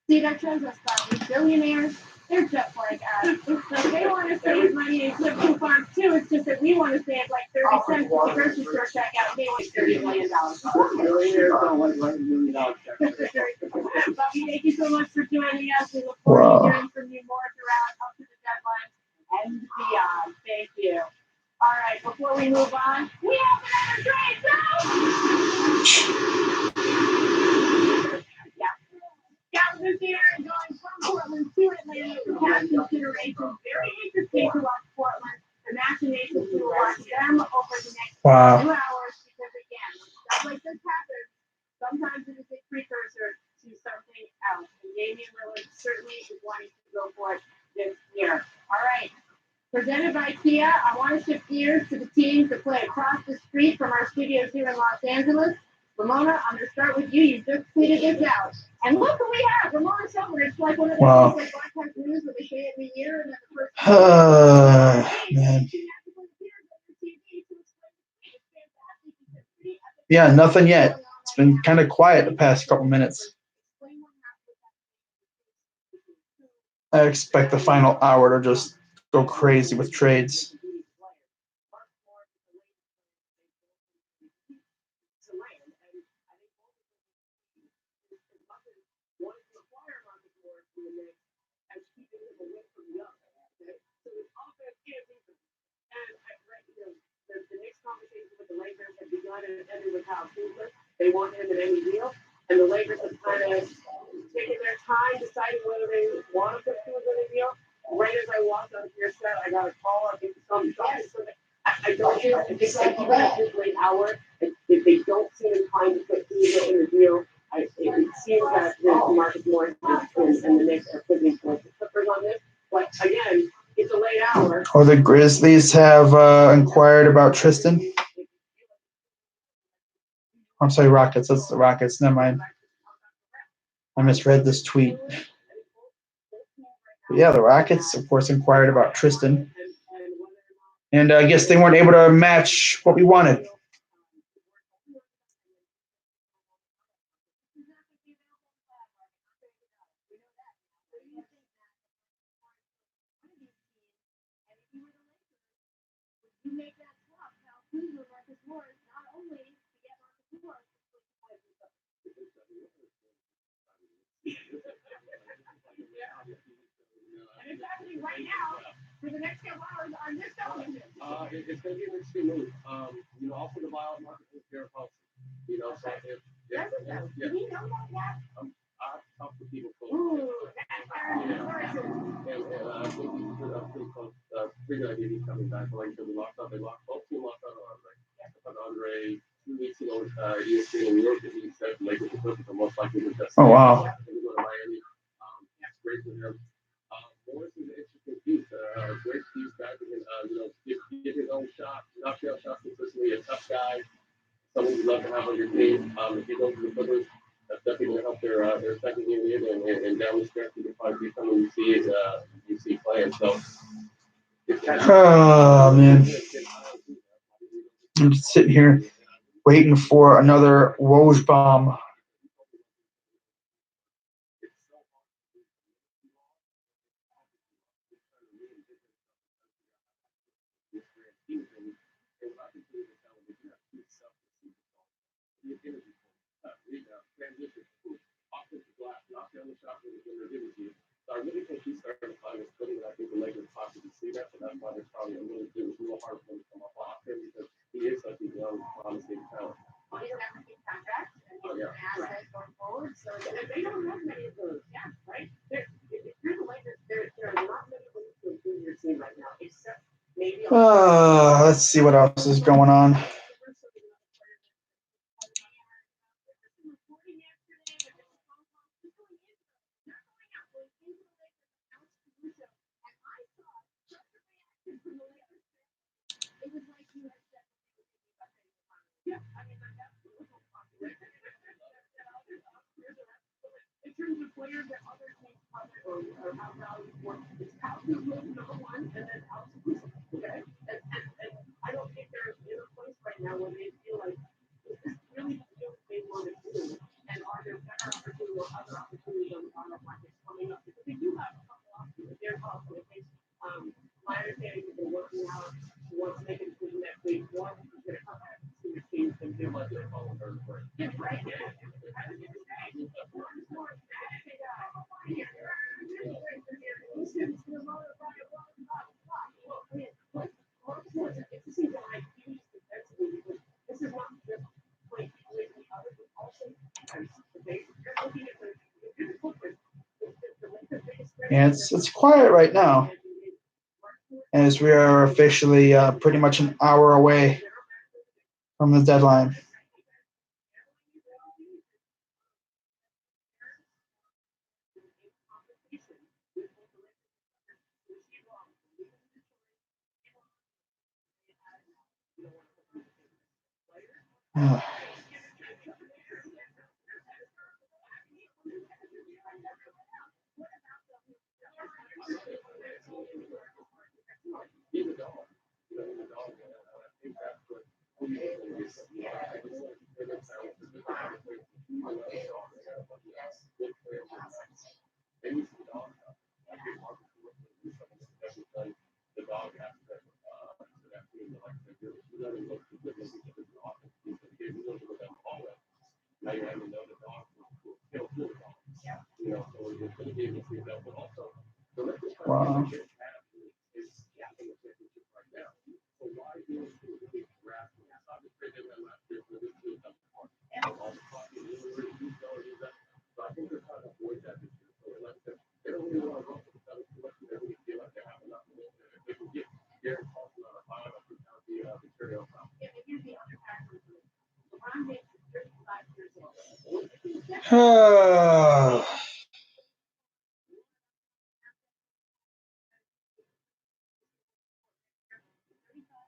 See, that shows us that these billionaires, they're just like us. So they want to save money and flip coupons too. It's just that we want to save like 30 cents at the grocery store checkout. They want $30 million. Billionaires don't like writing $1 million checks. Bobby, thank you so much for joining us. We look forward to hearing from you more throughout up to the deadline and beyond. Thank you. All right, before we move on, we have another trade. Scouts this year going from Portland to Atlanta for cash consideration. Very interesting to watch Portland. The machinations to watch them over the next 2 hours because again, stuff like this happens. Sometimes it is a precursor to something else. And Damian Lillard certainly is wanting to go for it this year. All right. Presented by Kia, I want to shift gears to the teams that play across the street from our studios here in Los Angeles. Ramona, I'm going to start with you. You just tweeted this out. And look who we have, Ramona Shelburne. It's like one of the things like Black Hawk News where they say every year and then the first Man. Yeah, nothing yet. It's been kind of quiet the past couple minutes. I expect the final hour to just go crazy with trades. The next conversation with the Lakers had begun and ended with Kyle Kuzma. They want him in any deal, and the Lakers have kind of taken their time deciding whether they want to put Kuzma in a deal. Right as I walked onto your set, I got a call. I think some I don't think like even at this late hour, if they don't seem inclined to put Kuzma in the deal, it seems that the market's more interested and the Knicks are putting towards the Clippers on this. But again, it's a late hour. Or the Grizzlies have inquired about Tristan. I'm sorry, Rockets. That's the Rockets. Never mind. I misread this tweet. But yeah, the Rockets, of course, inquired about Tristan. And I guess they weren't able to match what we wanted. And it's happening right now for the next couple hours on this television. It's going to be an interesting move. Also the buyout market is very close. So if Did he know about that? I've talked to people close. Ooh, that's And I think he's pretty close. Pretty good idea he's coming back. Like I said, they locked both teams locked on Andre. On Andre 2 weeks ago, ESPN in New York, he said Lakers and Clippers are most likely to test. Oh, wow. Going to Miami. That's great for him. Morris is an interesting piece. Great piece back again. Get his own shot, knock down shots consistently. A tough guy, someone you'd love to have on your team. If you go to the Clippers, that's definitely going to help their second year in and down the stretch. You can probably be someone you see playing. So. Oh, man. I'm just sitting here waiting for another Woj bomb. Yeah. assets going forward. So they don't have many of those. Yeah, right. If you're the Lakers, there are not many ways to improve your team right now, except maybe. Let's see what else is going on. In terms of players that other teams or how valuable, it's Alex number one, and then Alex Caruso. Okay, and I don't think they're in a place right now where they feel like is this really what they want to do, and are there better opportunities or other opportunities on the market coming up? Because they do have a couple options. They're also, I think, my understanding is they're working out towards making a decision that they want to get a comeback to the team and do what they're calling her. Yeah, right. And it's quiet right now, as we are officially pretty much an hour away from the deadline. Wow.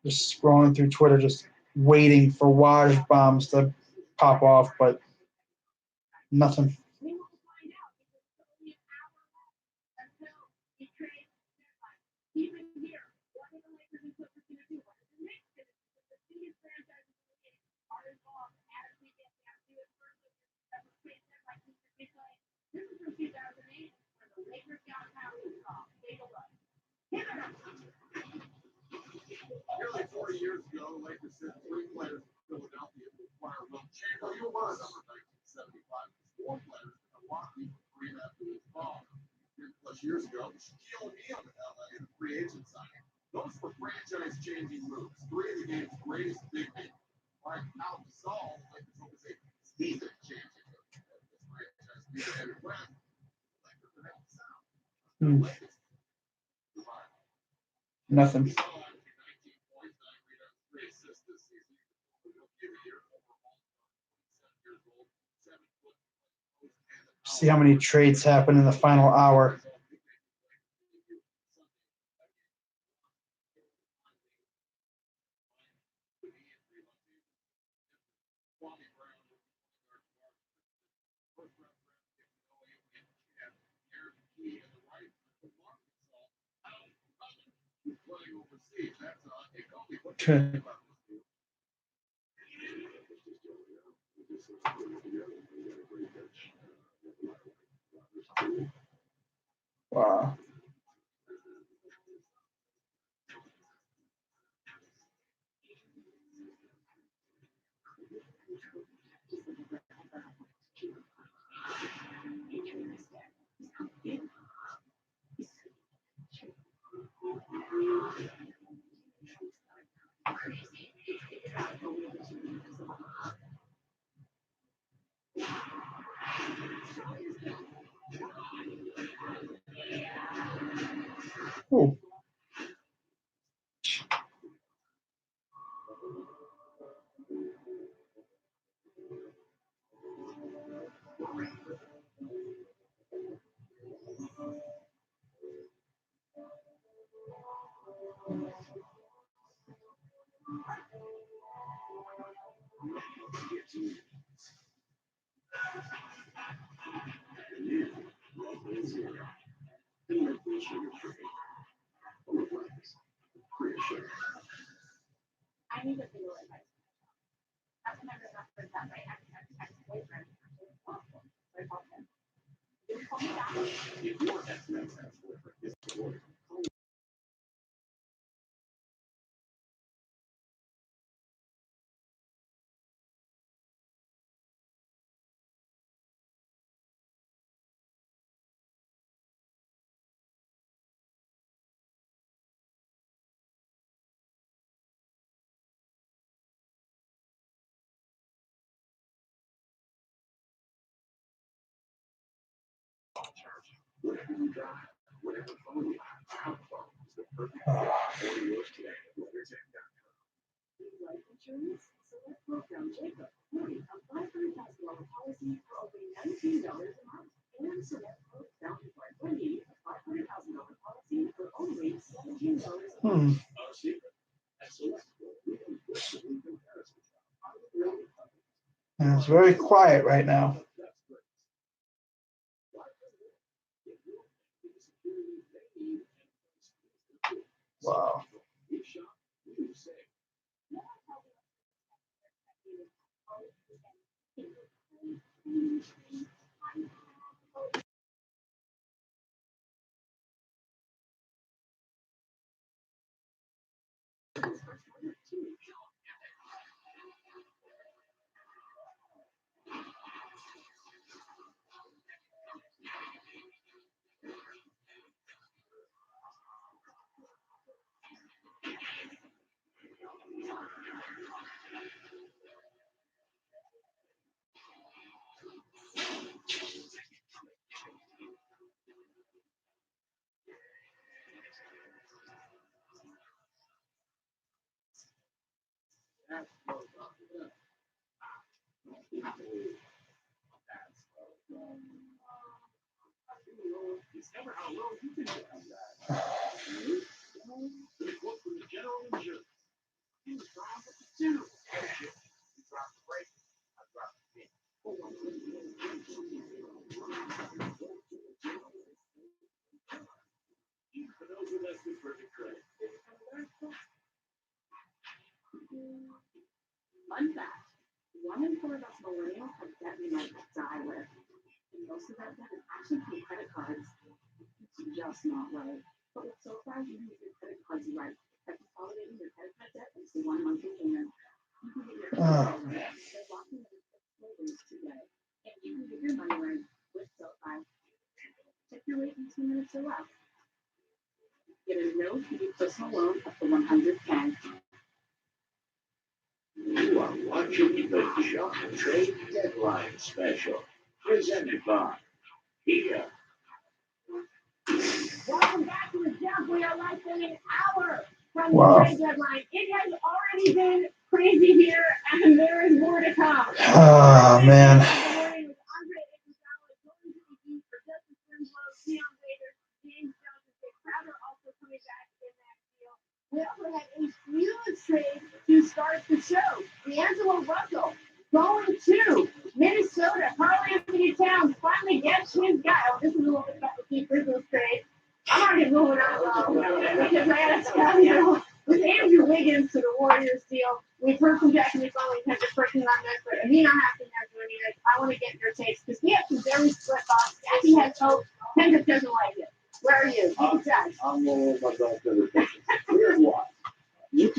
Just scrolling through Twitter, just waiting for Waj bombs to pop off, but nothing. Nearly 40 years ago, Lakers sent 3 players to Philadelphia to acquire Wilt Chamberlain. He was number 1975. 4 players in Milwaukee for 3 after his fall. 3+ years ago, Shaquille O'Neal in LA in a free agent signing. Those were franchise-changing moves. 3 of the game's greatest big men. Like Al Gasol, Lakers always say, season-changing move. This franchise beat David West. Lakers are out south. Lakers. Nothing. See how many trades happen in the final hour. Okay. Wow. Oh, I need to figure it out. I've never heard that my ex-boyfriend. So I called him. You call me back. Life insurance, select program Jacob, quoting a $500,000 policy for only $19 a month. And select program for Wendy, a $500,000 policy for only $17 a month. and it's very quiet right now. Wow. Fun fact, 1 in 4 of us millennials have debt we might die with. And most of that debt is actually from credit cards. It's just not right. But with SoFi, you can get your credit cards right. By consolidating your credit card debt into one monthly payment, you can get your credit card right. They're locking in ways today. And you can get your money right with SoFi. Check your rate in 2 minutes or less. Get a no-fee personal loan up to $100K. You are watching the Shock Trade Deadline Special, presented by Kia. Welcome back to the jump. We are less than an hour from Wow. the trade deadline. It has already been crazy here, and there is more to come. Oh, man. Good morning with Andre Iguodala, Jordan Poole for Justice Winslow, Deion Waiters, James Jones, and Jay Crowder also coming back in that deal. We also had a huge trade to start the show. D'Angelo Russell going to Minnesota. Karl Anthony Towns finally gets his guy. Oh, this is a little bit about the Keith Bridges trade. I'm already moving on because I had to tell you with Andrew Wiggins to the Warriors deal. We've heard from Jack McClellan, Kendrick Perkins on this, but Amina Hassan has doing it. I want to get your takes because we have some very split thoughts. Jackie has hope. Kendrick doesn't like it. Where are you? You decide. I'm going with myself to the question. Here's why. You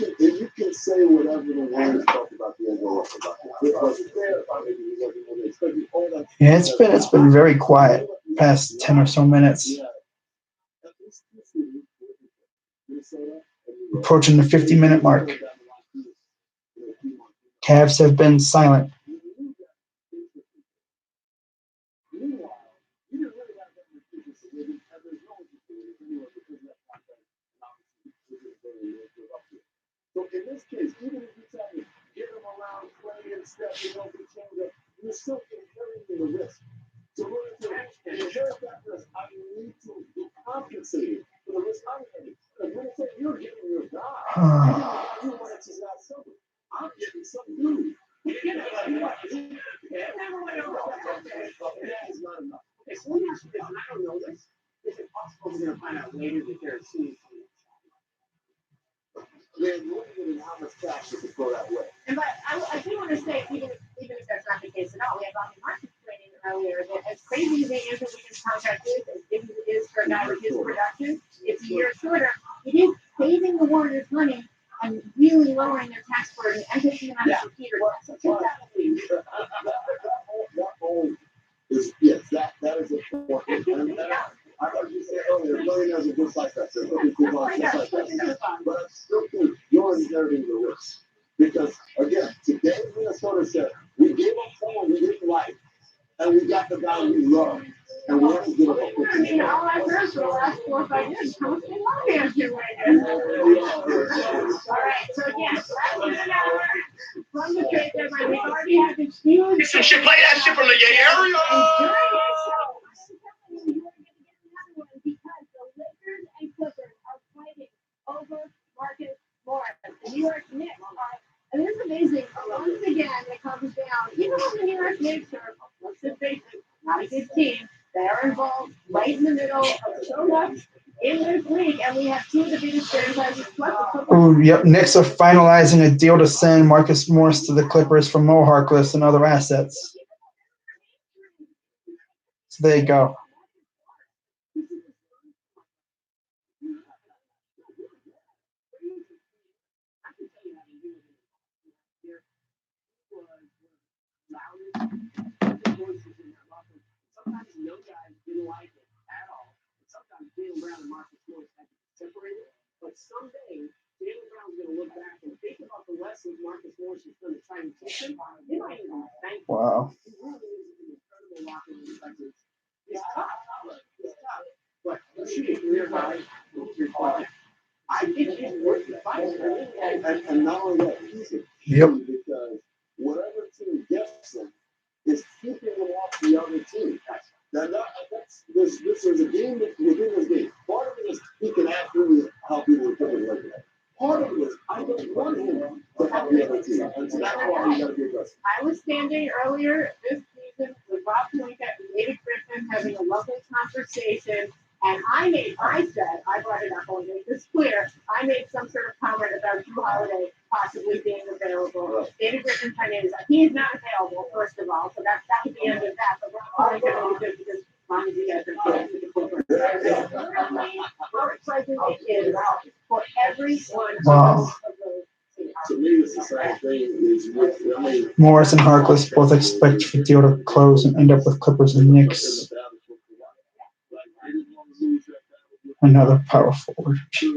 can say whatever the words talk about the end of Yeah, it's been very quiet past 10 or so minutes. Approaching the 50-minute mark. Cavs have been silent. still inheriting the risk. So in order to inherit that risk, I need to be compensated for the risk I'm taking. Because when I say you're getting your guy, you want it to not something. I'm getting something new. That is not enough. Okay, so let me ask you this, and I don't know this. Is it possible we're going to find out later that they're seeing Then look at it, how much cash you can throw that way. And but I do want to say, even if that's not the case at all, we have Bobby Martin explaining earlier that as crazy as it is with his contract is, as big as it is for a guy with his production, it's a year shorter. It is saving the Warriors money and really lowering their tax burden and taking them out of the Peter. That whole is, yes, that is important. And I heard you say earlier, millionaires are just like that. They're looking for money just like that. But I still think you're inheriting the risk. Because, again, today Minnesota said, we gave up someone we didn't like, and we got the guy we love. And we're going to give up a I mean, all I've heard for the last 4 or 5 years, how much they love him to right now. All right, so again, last hour from the trade deadline, we've already had this huge. Listen, she play that shit from the area. Because the Lakers and Clippers are fighting over Marcus Morris. The New York Knicks are, and it's amazing. Once again, it comes down. Even though the New York Knicks are, let's just face it, not a good team. They're involved right in the middle of so much in this league, and we have two of the biggest franchises. Oh, yep. Knicks are finalizing a deal to send Marcus Morris to the Clippers for Mo Harkless and other assets. So there you go. Sometimes young guys didn't like it at all. Sometimes Jaylen Brown and Marcus Morris had to be separated. But someday, Jaylen Brown's going to look back and think about the lessons Marcus Morris is going to try and teach him. He might even be thankful. Wow. He really is an incredible locker room presence. He's tough. He's tough. But he's shooting career high from 3-point. I think he's worth the fight. And not only that, he's a key because whatever team gets him is keeping him off the other team. This is a game within this game. Part of it is he can absolutely help people with different levels. Part of it is I don't want him to help the other team. And so that's why we got to be aggressive. I was standing earlier this season with Rob Pelinka and David Griffin having a lovely conversation. And I said, I brought it up, I'll make this clear. I made some sort of comment about Jrue Holiday possibly being available. David Griffin kind of is, he is not available, first of all, so that would be the end of that. But Rob Pelinka is good because mom and dad are good with the Clippers. How exciting it is for every one of those teams. To me, it's the same thing. Morris and Harkless both expect for deal to close and end up with Clippers and Knicks. Another power forward. They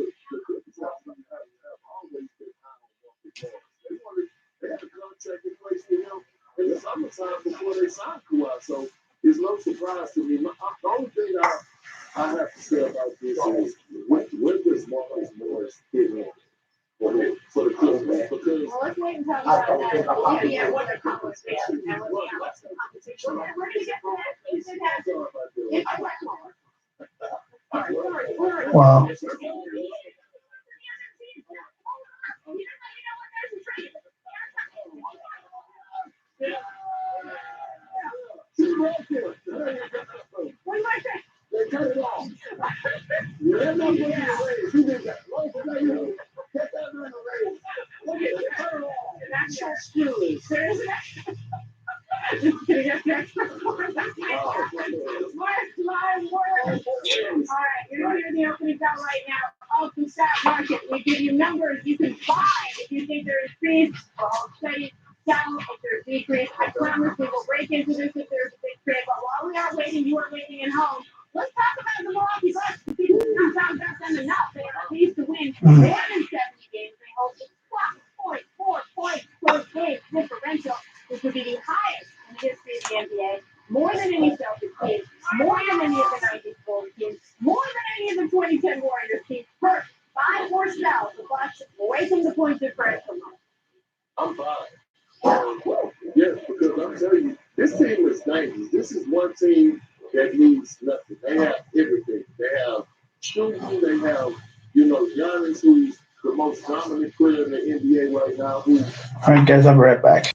had a contract in place for him in the summertime before they signed Kawhi, so it's no surprise to me. The only thing I have to say about this is when does Marcus Morris hit him for the Clippers? Because Well, let's wait and talk about that. We'll be at what the conversation and we'll be at the conversation. We're going to get to that. You should have to. If I went more. Wow. she's right there. What do you want to say? They cut it off. They're not getting a raise. He did that. Get that man a raise. Look at it. They cut it off. That's so stupid. Seriously? Just kidding. That's extra. Where's my word? All right, you're going to hear the opening bell right now. Open stock market. We give you numbers you can buy if you think they're increased. I'll say sell if there's decrease. I promise we will break into this if there's a big trade. But while we are waiting, you are waiting at home. Let's talk about the Milwaukee Bucks. People don't talk about them enough. They are pleased to win more than 70 games. They hold a 12.4 points per game differential, which would be the highest in the history of the NBA. More than any Celtics team, more than any of the 90s Bulls teams, more than any of the 2010 Warriors teams. Per 5 more spells, the Bucks away from the point differential. I'm fine. Yes, because I'm telling you, This team is dangerous. This is one team that needs nothing. They have everything. They have shooting. They have, Giannis, who's the most dominant player in the NBA right now. Who All right, guys, I'll be right back.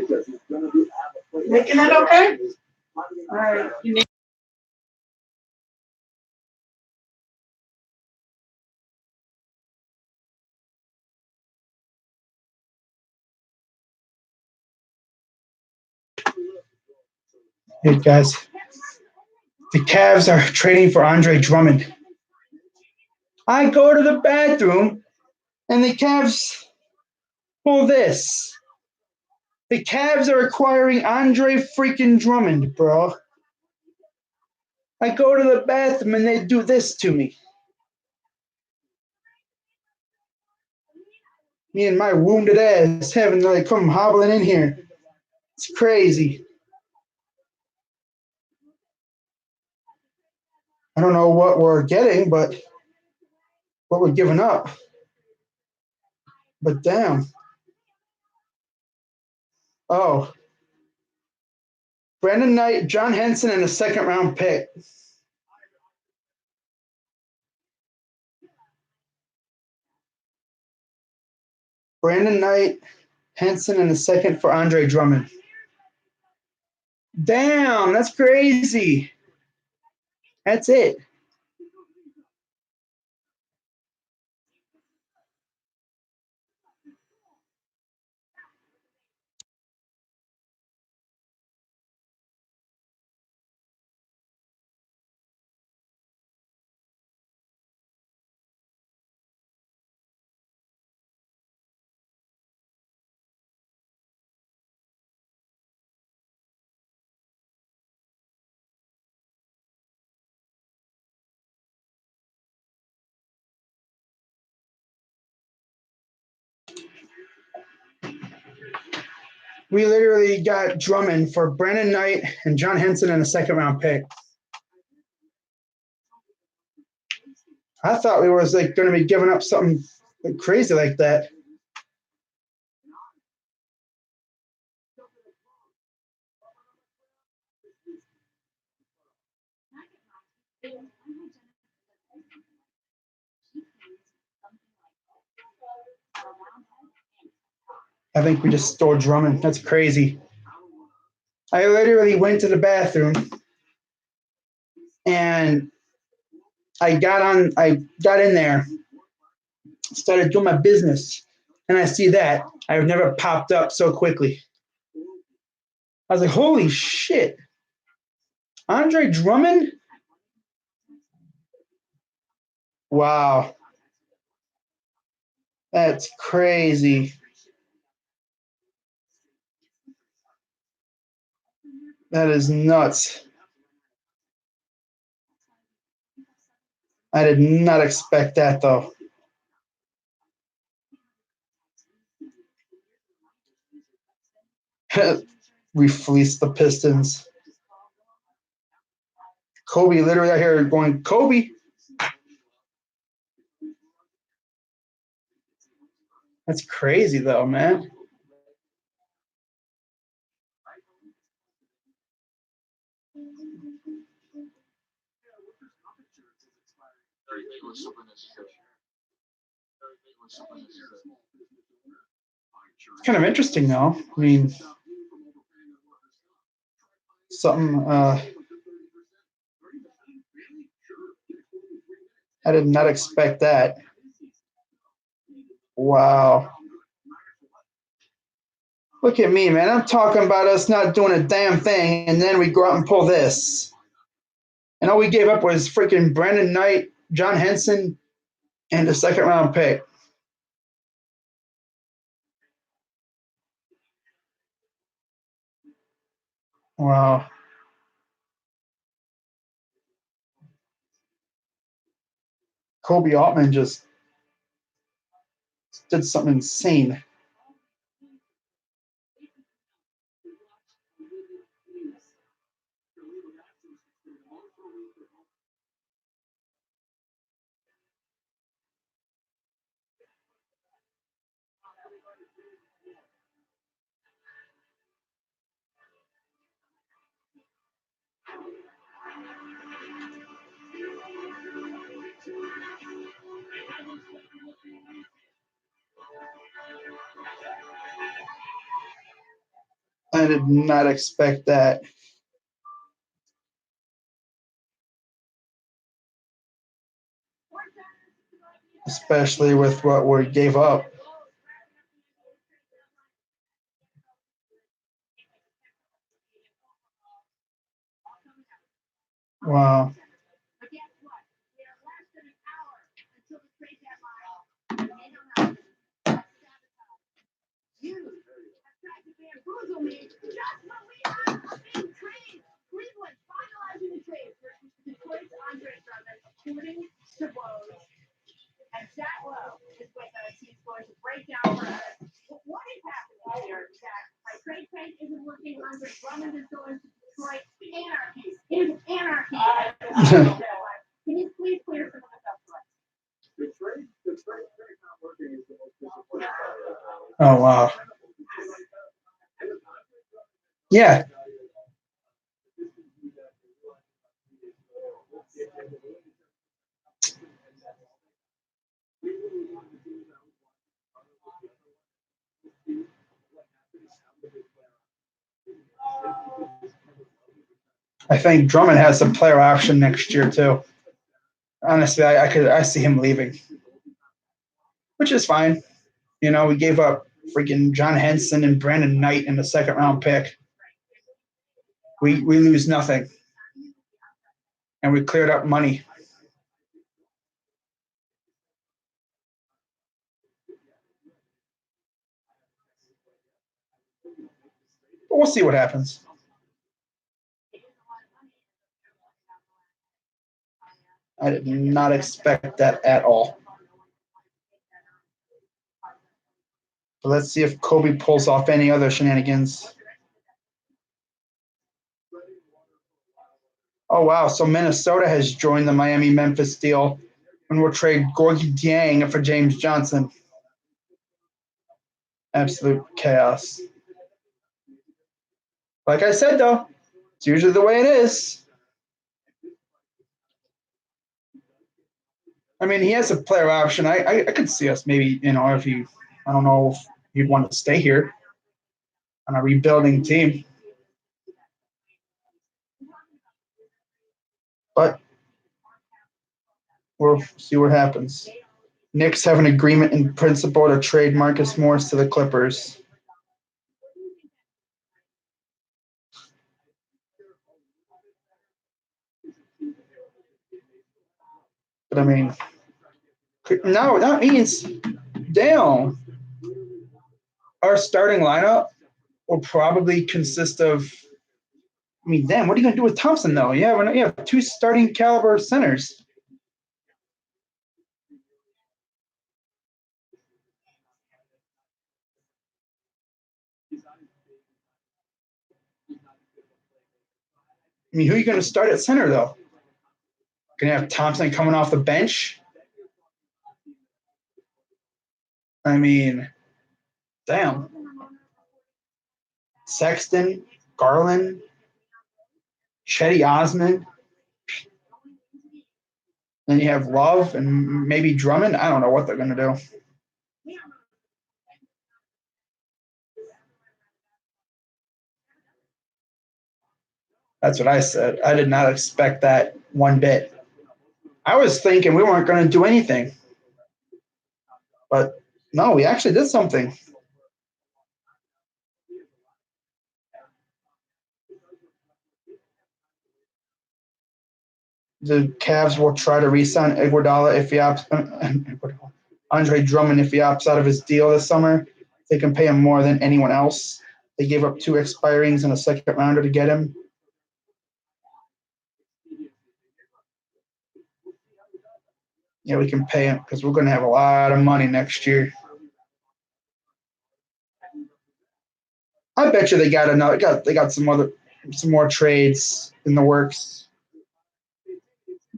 because he's gonna be out of play. Making that okay? All right. You need Hey guys, the Cavs are trading for Andre Drummond. I go to the bathroom and the Cavs pull this. The Cavs are acquiring Andre freaking Drummond, bro. I go to the bathroom and they do this to me. Me and my wounded ass having to like come hobbling in here. It's crazy. I don't know what we're getting, but what we're giving up. But damn. Oh. Brandon Knight, John Henson, and a second round pick. Brandon Knight, Henson, and a second for Andre Drummond. Damn, that's crazy. That's it. We literally got Drummond for Brandon Knight and John Henson and a second round pick. I thought we was like going to be giving up something like crazy like that. I think we just stole Drummond. That's crazy. I literally went to the bathroom and I got in there, started doing my business, and I see that. I've never popped up so quickly. I was like, holy shit. Andre Drummond? Wow. That's crazy. That is nuts. I did not expect that though. We fleeced the Pistons. Kobe literally out here going, Kobe. That's crazy though, man. It's kind of interesting though. I mean, something I did not expect that. Wow. Look at me, man. I'm talking about us not doing a damn thing, and then we go out and pull this. And all we gave up was freaking Brandon Knight, John Henson, and a second round pick. Wow. Kobe Altman just did something insane. I did not expect that. Especially with what we gave up. Wow. But guess what? We are less than an hour until the trade deadline. And you know, you have tried to bamboozle me just when we have a big trade. Cleveland finalizing the trade for Detroit's Andre Drummond, according to Woj. And Zach Lowe is with us. He's going to break down for us what is happening here, Zach. My trade trade isn't working. Andre Drummond is going to Detroit. Anarchy. It is anarchy. Can you please clear some of this up for us? The trade not working is the most disappointing part. Oh, wow. Yeah. I think Drummond has some player option next year too. Honestly, I see him leaving, which is fine. You know, we gave up freaking John Henson and Brandon Knight in the second round pick. We lose nothing, and we cleared up money. But we'll see what happens. I did not expect that at all. But let's see if Kobe pulls off any other shenanigans. Oh, wow. So Minnesota has joined the Miami-Memphis deal and will trade Gorgui Dieng for James Johnson. Absolute chaos. Like I said, though, it's usually the way it is. I mean, he has a player option. I could see us maybe, you know, if he, I don't know if he'd want to stay here on a rebuilding team. But we'll see what happens. Knicks have an agreement in principle to trade Marcus Morris to the Clippers. But I mean, no, that means, damn, our starting lineup will probably consist of, I mean, damn, what are you going to do with Thompson, though? Yeah, you have two starting caliber centers. I mean, who are you going to start at center, though? Going to have Thompson coming off the bench? I mean, damn. Sexton, Garland, Chetty Osman. Then you have Love and maybe Drummond. I don't know what they're going to do. That's what I said. I did not expect that one bit. I was thinking we weren't going to do anything. But no, we actually did something. The Cavs will try to re-sign Iguodala if he opts, Andre Drummond if he opts out of his deal this summer. They can pay him more than anyone else. They gave up 2 expirings and a second rounder to get him. Yeah, we can pay him because we're going to have a lot of money next year. I bet you they got some more trades in the works.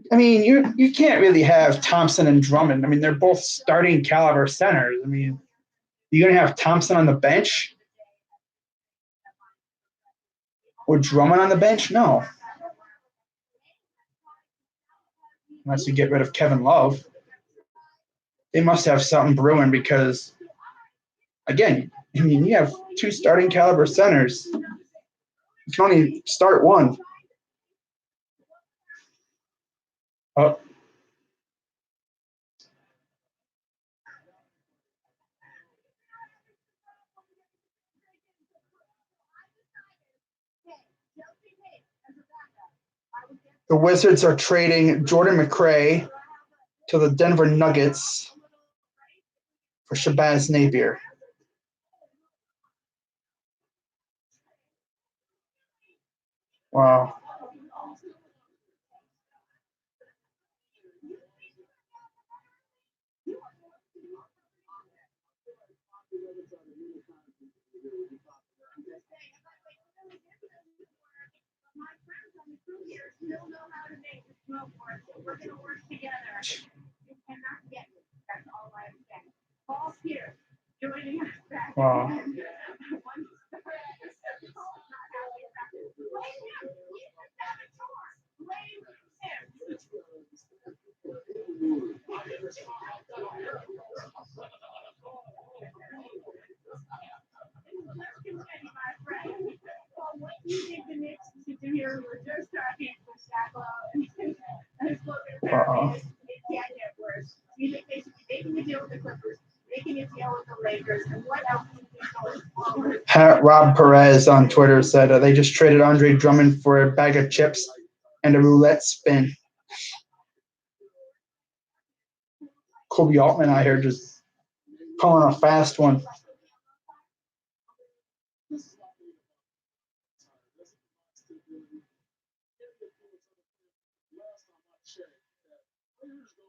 I mean, you can't really have Thompson and Drummond. I mean, they're both starting caliber centers. I mean, you're going to have Thompson on the bench? Or Drummond on the bench? No. Unless you get rid of Kevin Love. They must have something brewing because, again, I mean, you have 2 starting caliber centers. You can only start one. Oh. The Wizards are trading Jordan McRae to the Denver Nuggets for Shabazz Napier. Wow. Still know how to make the smoke work. We're gonna work together. You cannot get me. That's all I'm saying. Paul Pierce joining us back. Wow. Blame him. He's the saboteur. Blame him. Let's continue, my friend. Well, what do you think the Knicks should do here? We're just talking with Sacco and his spoken therapist. It can't get worse. Do you think they should be making a deal with the Clippers, making a deal with the Lakers, and what else do you think going forward? Rob Perez on Twitter said they just traded Andre Drummond for a bag of chips and a roulette spin. Kobe Altman out here just pulling a fast one.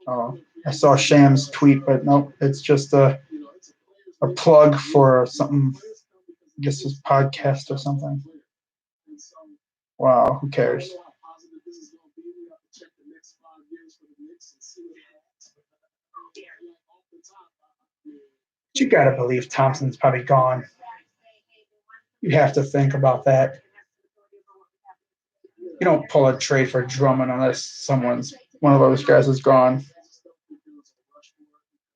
Oh, I saw Sham's tweet, but nope, it's just a plug for something. I guess his podcast or something. Wow, who cares? But you gotta believe Thompson's probably gone. You have to think about that. You don't pull a trade for Drummond unless one of those guys is gone.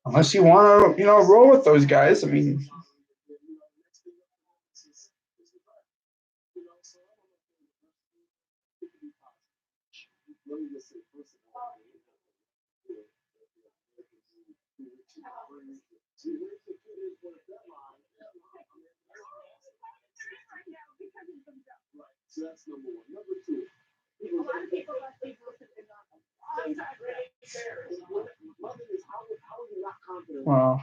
Unless you want to, roll with those guys. I mean, So that's number one. Number two, A lot of people must be listening my thing is how are you not confident wow,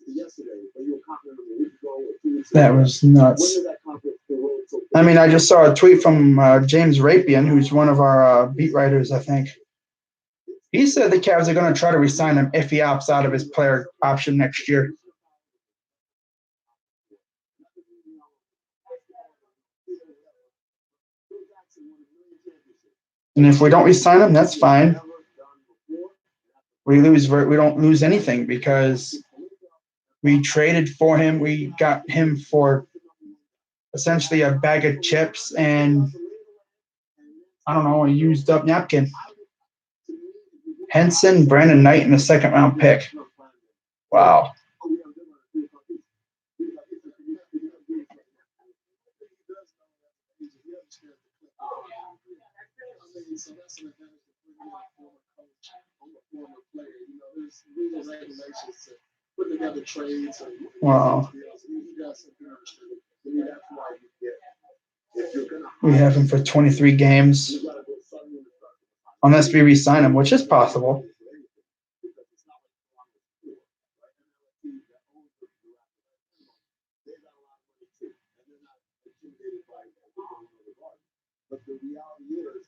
yesterday, but you were confident a week ago or 2 weeks ago? that was When nuts. did that confidence erode so I mean, I just saw a tweet from James Rapian, who's one of our beat writers, I think. He said the Cavs are going to try to re-sign him if he opts out of his player option next year. And if we don't re-sign him, that's fine. We don't lose anything because we traded for him. We got him for essentially a bag of chips and I don't know, a used up napkin. Henson, Brandon Knight, and a second round pick. Wow. So that's an advantage to bring in a former coach, a former player. There's legal regulations to put together trades. Wow. You got some chemistry. I mean, that's why you get. If you're gonna We have him for 23 games, you gotta go suddenly. unless we re-sign him, which is possible. But the reality is,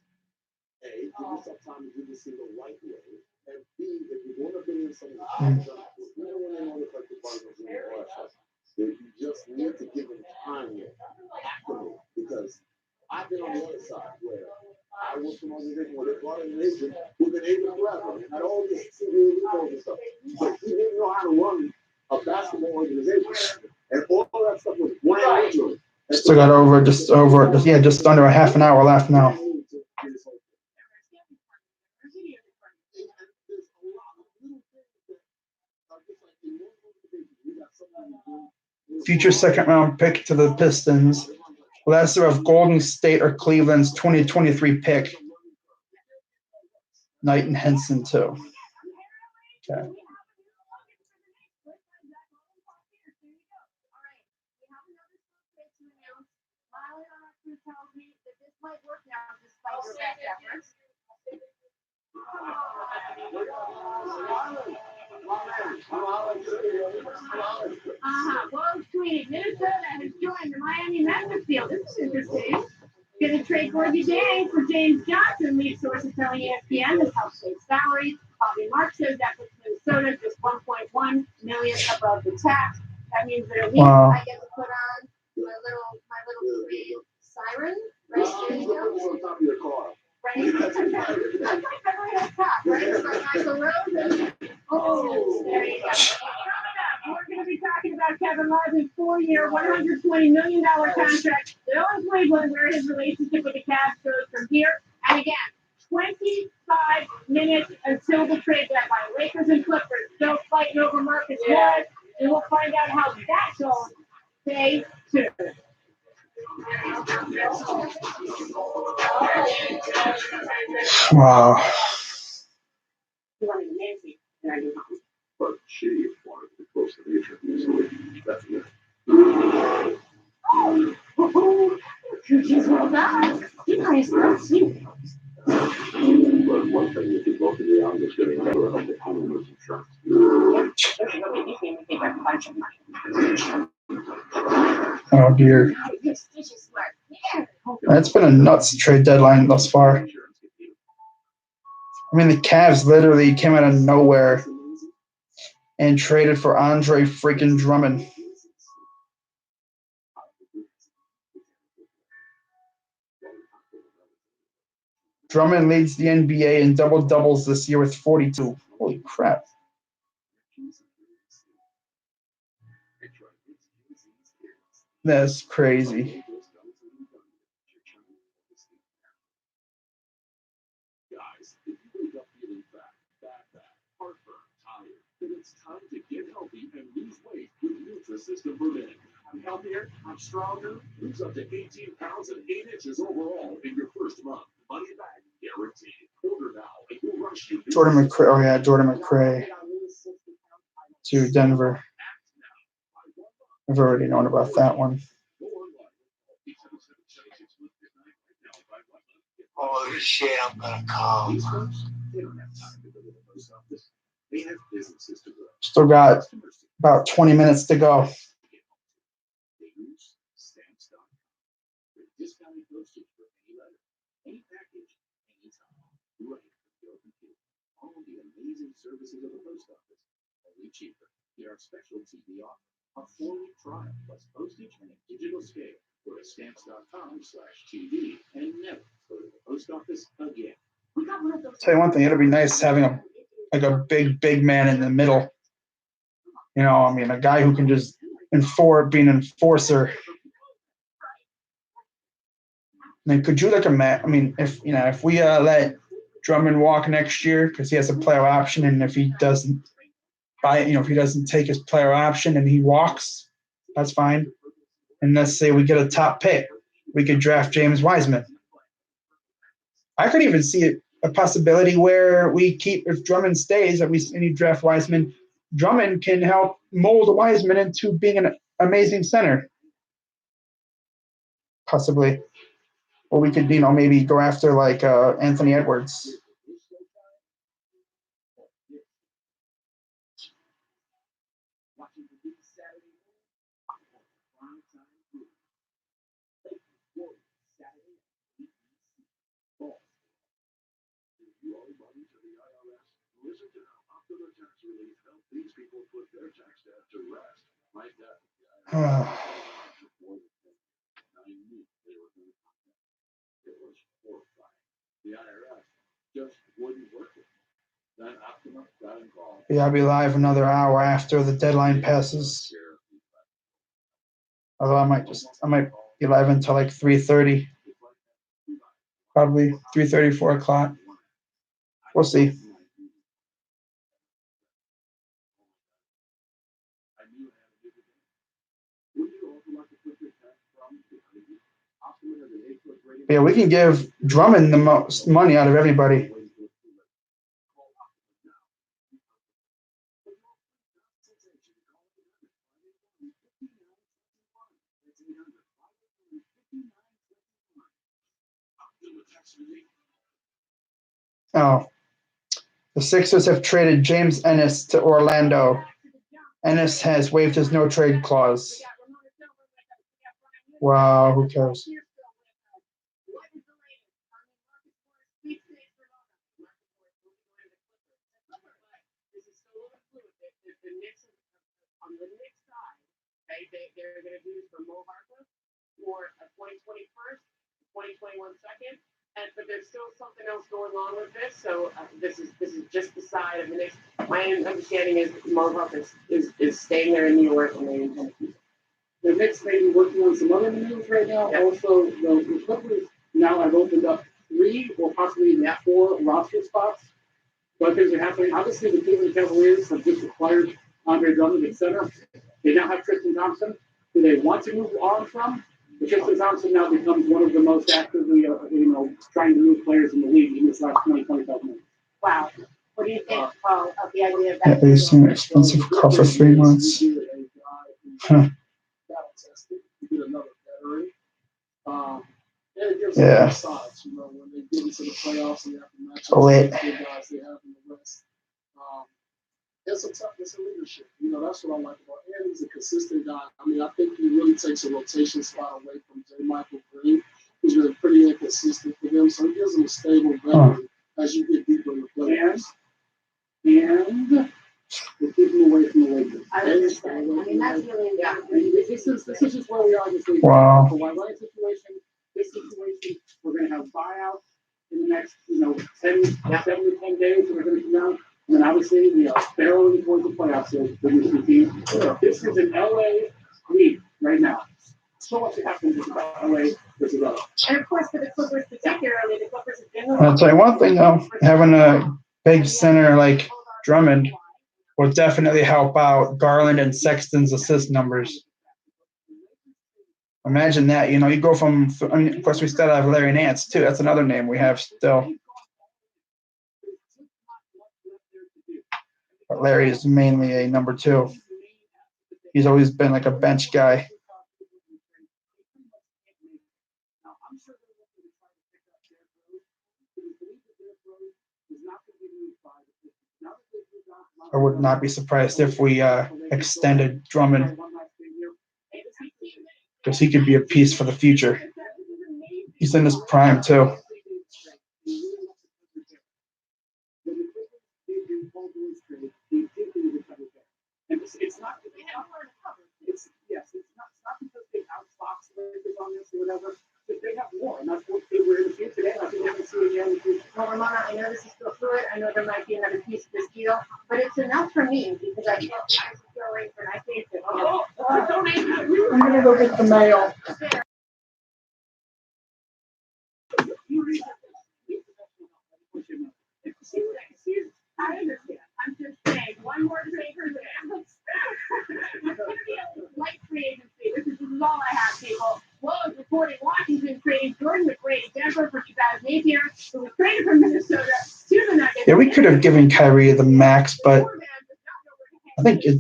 A, give yourself time to do this in the right way, and B, if you're going to bring in someone, you don't want to look like the Cardinals in the last you just need to give them time here, acclimate, because I've been on the other side where I worked in an organization where they brought in an agent who'd been agent forever, and had all this TV and stuff, but he didn't know how to run a basketball organization, and all of that stuff was brand new to him. Still got just under a half an hour left now. Future second round pick to the Pistons lesser of Golden State or Cleveland's 2023 pick. Knight and Henson too. Okay. Woj tweeted, Minnesota has joined the Miami Memphis deal. This is interesting. Gonna trade Gorgie Day for James Johnson, lead sources telling ESPN. This helps save salaries. Bobby Mark says that puts Minnesota just 1.1 million above the tax. That means that at least I get to put on my little trade siren. Right? There you go. On top of your car. Right? That's like Beverly Hills Cop, right? It's like Michael Rose. Oh, there you go. Coming up, we're going to be talking about Kevin Marvin's 4-year, $120 million contract. Still in Cleveland, where his relationship with the Cavs goes from here. And again, 25 minutes until the trade deadline. Lakers and Clippers still fighting over Marcus Morris. And we'll find out how that goes. Stay tuned. Wow. But she wanted to be close to nature, so that's it. She's well done. You guys don't see. But one thing, if you go to the arm, it's going to never have the homeowner's insurance. Oh dear. That's been a nuts trade deadline thus far. I mean, the Cavs literally came out of nowhere and traded for Andre freaking Drummond. Drummond leads the NBA in double doubles this year with 42. Holy crap. That's crazy. Guys, if you wake up feeling fat, heartburn, tired, then it's time to get healthy and lose weight with Nutrisystem for Men. I'm healthier, I'm stronger, lose up to 18 pounds and 8 inches overall in your first month. Money back guaranteed. Order now and we'll rush you. Jordan McRae. Oh yeah, Jordan McRae to Denver. I've already known about that one. Holy shit, I'm gonna call. Still got about 20 minutes to go. Services of the post office, only cheaper. Get our special TV offer, a 4-week trial plus postage and a digital scale. Go to stamps.com/TV and never go to the post office again. Tell you one thing, it'll be nice having a big man in the middle. You know, I mean, a guy who can just be an enforcer. I mean, could you if we let Drummond walk next year because he has a player option, and if he doesn't if he doesn't take his player option and he walks, that's fine. And let's say we get a top pick, we could draft James Wiseman. I could even see a possibility where if Drummond stays, and we draft Wiseman, Drummond can help mold Wiseman into being an amazing center. Possibly. Or we could, maybe go after like Anthony Edwards. These people put their tax debt to rest. Like that. It was horrifying. The IRS just wouldn't work it. Then Optima got involved. Yeah, I'll be live another hour after the deadline passes. Although I might be live until like 3:30. Probably 3:30, 4 o'clock. We'll see. Yeah, we can give Drummond the most money out of everybody. Oh, the Sixers have traded James Ennis to Orlando. Ennis has waived his no-trade clause. Wow, who cares? On the Knicks side, they're going to do for Mo Harkless for a 2021st, 2021 second, and but there's still something else going on with this. So this is just the side of the Knicks. My understanding is Mo Harkless is staying there in New York, and they intend to keep it. The Knicks may be working on some other moves right now. Yeah. Also, the Clippers now have opened up 3 or possibly even 4 roster spots. But things are happening. Obviously, the Cleveland Cavaliers have just acquired Andre Drummond, etc. They now have Tristan Thompson, who they want to move on from. But Tristan Thompson now becomes one of the most actively, trying to move players in the league in this last 20-25 minutes. Wow. What do you think, Paul, of the idea of Yeah, that? they seem expensive car for 3 months. Huh. You get another veteran. And it gives Yeah. them sides, when they get into the playoffs and they have to match Oh, wait. up with the guys they have in the West. There's some toughness and leadership. That's what I like about him. He's a consistent guy. I mean, I think he really takes a rotation spot away from J. Michael Green, who's been pretty inconsistent for them. So he gives them a stable veteran as you get deeper in the playoffs. And we're keeping away from the Lakers. I understand. I mean, that's really This is just where we are this week. Wow. The White Light situation, this situation, we're going to have buyouts in the next, 7 to 10 days, and we're going to come out. And then obviously, we are barreling towards the playoffs here for this team. This is an LA league right now. So much happens about LA versus LA. And of course, for the Clippers particularly, the Clippers have been. I'll tell you one thing though, having a big center like Drummond will definitely help out Garland and Sexton's assist numbers. Imagine that, you go from, of course, we still have Larry Nance too. That's another name we have still. But Larry is mainly a number 2. He's always been like a bench guy. I would not be surprised if we extended Drummond, because he could be a piece for the future. He's in his prime too. It's not because they outbox Lakers on this or whatever, but they have more, and that's what they were in the future today. I think we're going to see again in the future. Well, Ramona, I know this is still fluid. I know there might be another piece of this deal, but it's enough for me because I feel I'm still waiting for nice things to I'm going to go get the mail. I understand. I'm just saying, one more trade for the Alex. It's going to be a light free agency. This is all I have, people. Well, it's reporting Washington trading Jordan McRae to Denver for 2018, who was traded from Minnesota to the Nuggets. Yeah, we could have given Kyrie the max, but I think he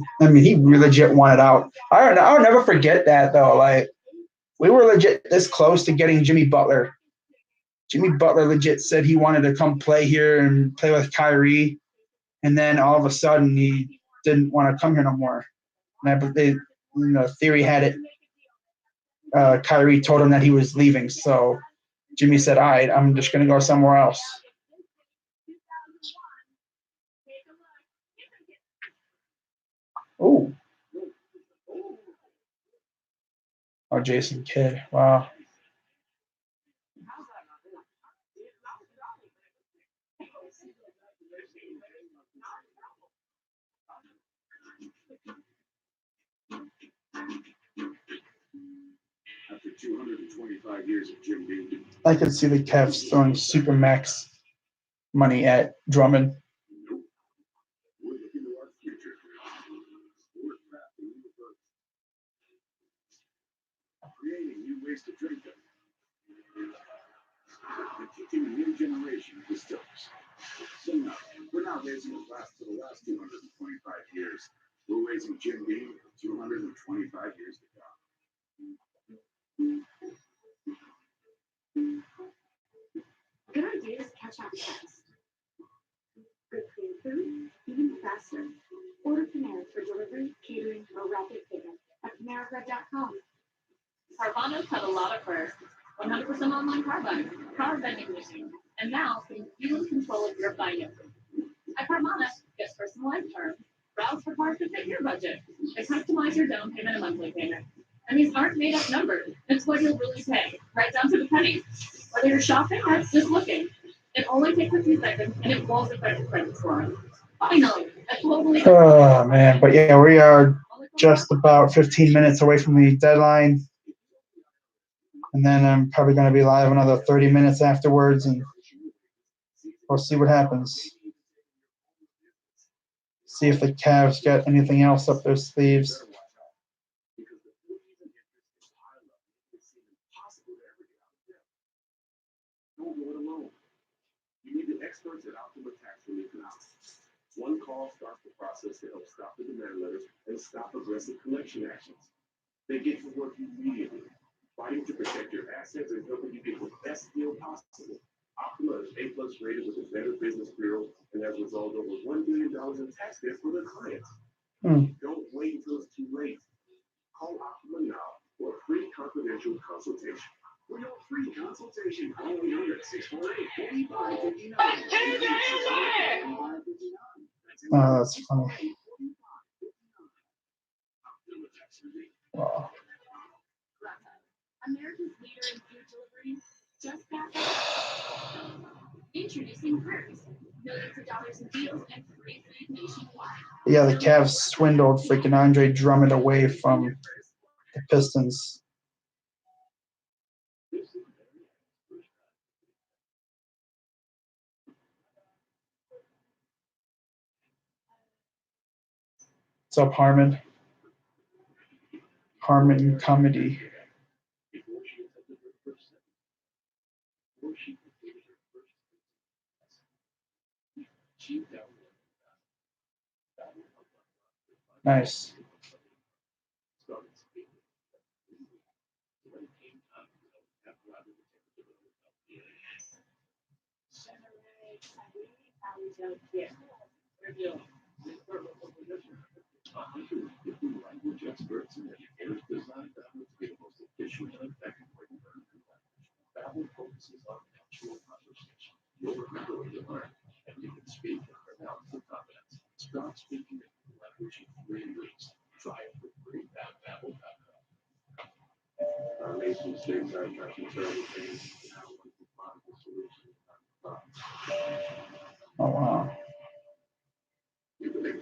legit wanted out. I'll never forget that though. Like, we were legit this close to getting Jimmy Butler. Jimmy Butler legit said he wanted to come play here and play with Kyrie, and then all of a sudden he didn't want to come here no more. And theory had it. Kyrie told him that he was leaving, so Jimmy said, "All right, I'm just going to go somewhere else." Oh, Jason Kidd. Wow. After 225 years of Jim Beam. I could see the Cavs throwing super max money at Drummond. We're looking to our future. Sport crafting new birds. Creating new ways to drink them. and teaching a new generation of distillers. So no, we're not raising a glass for the last 225 years. We're raising Jim Beam for 225 years to come. Good ideas catch on fast. Good clean food, even faster. Order Panera for delivery, catering, or rapid pickup at PaneraBread.com. Carvana's had a lot of firsts. 100% online car buying, car vending machine, and now you lose control of your finances. At Carvana, get personalized terms, browse for cars to fit your budget, and customize your down payment and monthly payment. And these aren't made up numbers. It's what you'll really pay, right down to the penny. Whether you're shopping or just looking, it only takes a few seconds and it won't affect your credit score. Finally, a totally. Oh man, but yeah, we are just about 15 minutes away from the deadline. And then I'm probably going to be live another 30 minutes afterwards, and we'll see what happens. See if the Cavs got anything else up their sleeves. Don't do it alone. You need the experts at Optima Tax Relief now. One call starts the process to help stop the demand letters and stop aggressive collection actions. They get to work immediately, fighting to protect your assets and helping you get the best deal possible. Optima is A+ rated with the Better Business Bureau and has resolved over $1 billion in tax debt for their clients. Don't wait until it's too late. Call Optima now for a free confidential consultation. For your free consultation, call 800-648-4559. Oh, that's funny. Wow. America's leader in food delivery just got that. Introducing Perks. Millions of dollars in deals and free food nationwide. Yeah, the Cavs swindled freaking Andre Drummond away from the Pistons. What's up, Harmon? Harmon Comedy. Nice. Language experts and educators designed Babbel to be the most efficient and effective way to learn new language. Babbel focuses on natural conversation. You'll remember what you learned, and you can speak and pronounce with confidence. Start speaking a new language in 3 weeks. Try it for free at Babbel.com. Our nation states are addressing terrible things. Now we can find the solution. Oh, wow. You can make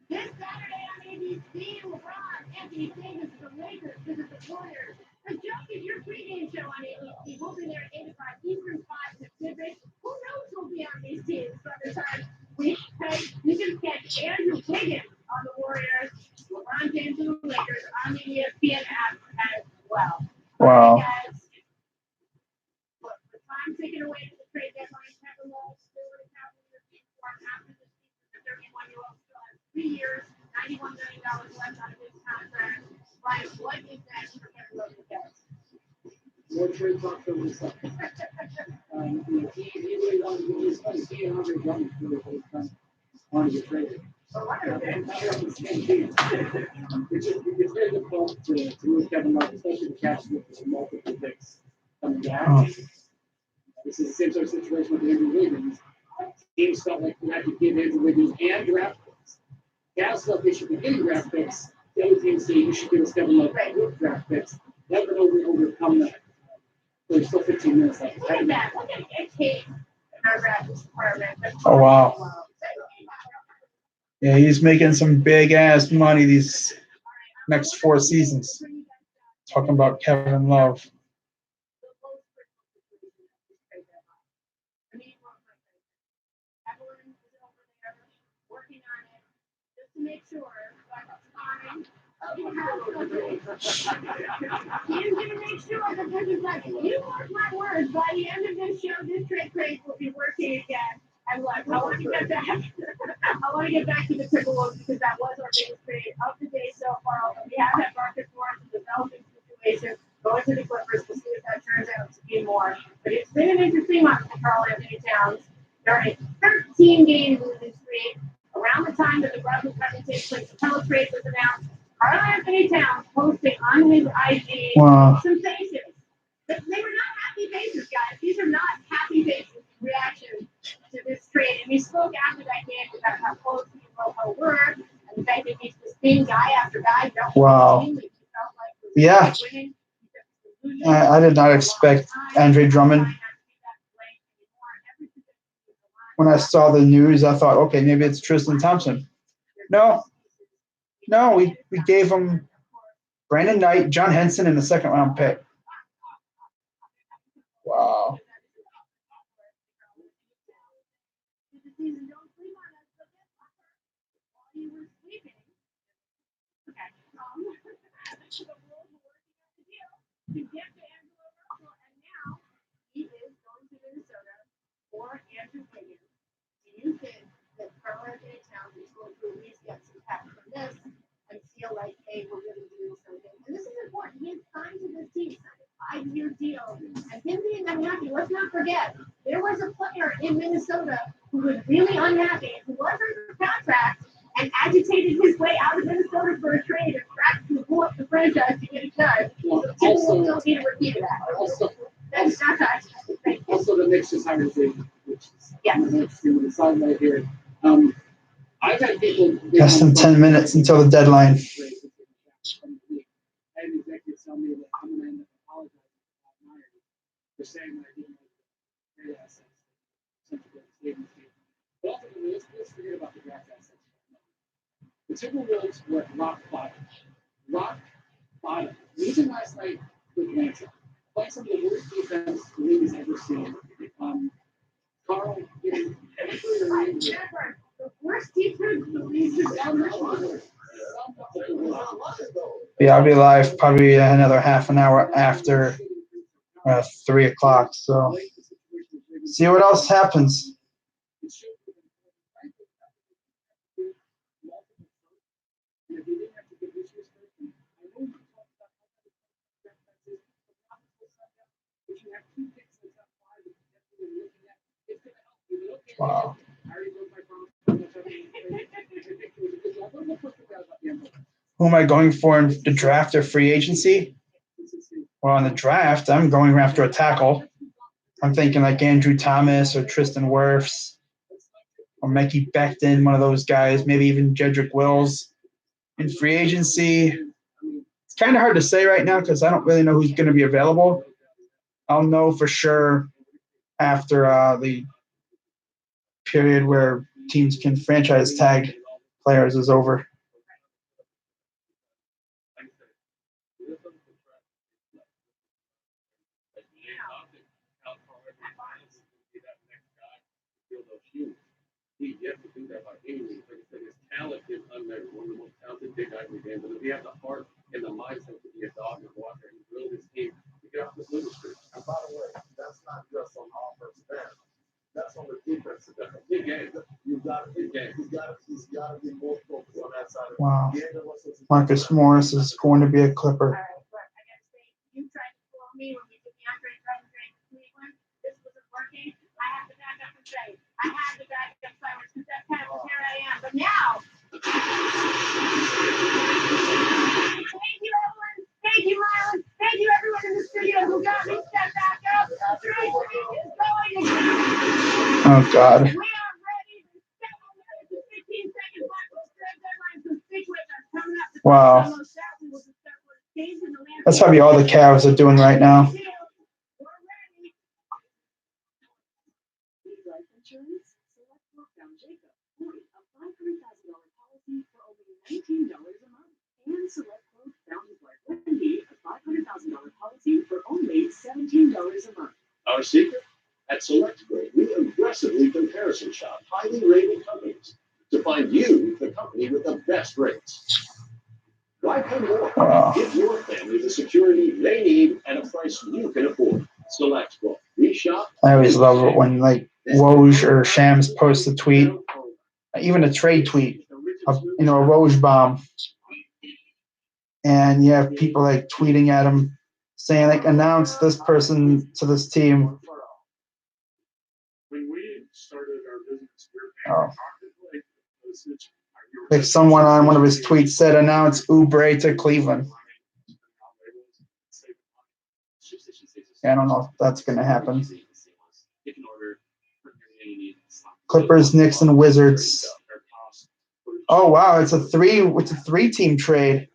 This Saturday on ABC, LeBron, Anthony Davis, the Lakers visit the Warriors. The Junkies, your pregame show on ABC. We'll be there at 8 o'clock Eastern, 5 Pacific. Who knows who'll be on these teams by the time we you can catch Andrew Wiggins on the Warriors, LeBron James and the Lakers on the ESPN app as well. Wow. Guys, look, the time taken away to the trade deadline, Kevin Love still in Cavaliers uniform after the season. The 31-year-old still has 3 years, $91 million left on his contract. Ryan, what is that for Kevin Love to get? More trade talk for himself. He really wanted to do this. He and Andre Drummond really wanted to trade it. It's very difficult to move Kevin Love, especially the Cavs with multiple picks coming back. This is the same sort of situation with Andrew Wiggins. Teams felt like we had to give Andrew Wiggins and draft picks. Cavs felt they should be getting draft picks. The other teams say you should give us Kevin Love with draft picks. Never overcome that. There's still 15 minutes left. Look at that. Look at Kate in our graphics department. Oh, wow. Yeah, he's making some big ass money. These next 4 seasons. Talking about Kevin Love. Working on it just to make sure that it's fine. He's gonna make sure that this is like, you mark my words, by the end of this show, this trade craze will be working again. And look, I want to get back. I want to get back to the Timberwolves because that was our biggest trade of the day so far. Although we have had Marcus Morris in the developing situation going to the Clippers. We'll see if that turns out to be more. But it's been an interesting month for Karl Anthony Towns. They're in a 13-game losing streak. Around the time that the Brooklyn Covington Capella trade was announced, Karl Anthony Towns posting on his IG some faces. But they were not happy faces, guys. These are not happy faces in reaction to this trade. And he spoke after that game about how close he and Rojo were, and the fact that he's just being guy after guy. Wow. Yeah. I did not expect Andre Drummond. When I saw the news, I thought, okay, maybe it's Tristan Thompson. No, we gave him Brandon Knight, John Henson, and the 2nd-round pick. Wow. Or Andrew Wiggins, do you think that Karl Anthony Towns is going to at least get some cash from this and feel like, hey, we're really doing something? And this is important. He is signed to this team, signed a 5-year deal. And him being unhappy, let's not forget, there was a player in Minnesota who was really unhappy, who was under contract, and agitated his way out of Minnesota for a trade and tried to pull up the franchise to get it done. So people don't need to repeat that. That's not that. Also, the Knicks just hired Zayden, which is the side right here. I've had people Less than 10 minutes until the deadline. I had executives tell me that I'm going to end up apologizing to Myers for saying that I didn't have great assets. But ultimately, let's forget about the draft assets. The Timberwolves were at rock bottom. Rock bottom. Losing last night with Atlanta. Playing some of the worst defense the league has ever seen. Karl getting the worst defense the league has ever seen. Yeah, I'll be live probably another half an hour after 3 o'clock. So see what else happens. Wow. Who am I going for in the draft or free agency? Well, in the draft, I'm going after a tackle. I'm thinking like Andrew Thomas or Tristan Wirfs or Mikey Becton, one of those guys, maybe even Jedrick Wills. In free agency, it's kind of hard to say right now because I don't really know who's going to be available. I'll know for sure after the period where teams can franchise tag players is over. He's yet to do that by any means. Like I said, his talent is unmeasured. One of the most talented big guys in the game. But if he has the heart and the mindset to be a dog and go out there and build his team to get off this losing streak. And by the way, that's not just on offense end. That's on the defensive end. Big game. He's got to be more focused on that side. Wow. Marcus Morris is going to be a Clipper. All right, but I gotta say, you tried to fool me when we did the Andre Drummond trade to Cleveland. This wasn't working. I have to back up and say, I had to back up Cyrus because that's kind of where I am. But now, thank you, Evelyn. Thank you, Mylan. Thank you, everyone in the studio who got me set back up. Trade is going again. Oh, God. We are ready. 7 minutes and 15 seconds left for the trade deadline, so stick with us. Coming up, Wow. That's probably all the Cavs are doing right now. Life insurance? Select Lockdown Jacob. 40, a $500,000 policy for only $19 a month. And Select $10 a month. Our secret? At SelectQuote, we aggressively comparison shop highly rated companies to find you the company with the best rates. Why pay more? Wow. Give your family the security they need at a price you can afford. SelectQuote. We shop. I always love it when like Woj or Shams posts a tweet, even a trade tweet of a Woj bomb, and you have people like tweeting at him saying like announce this person to this team. When we started our business, Oh. Like someone on one of his tweets said announce Oubre to Cleveland. I don't know if that's going to happen. Clippers, Knicks, and Wizards. Oh wow, it's a three-team trade.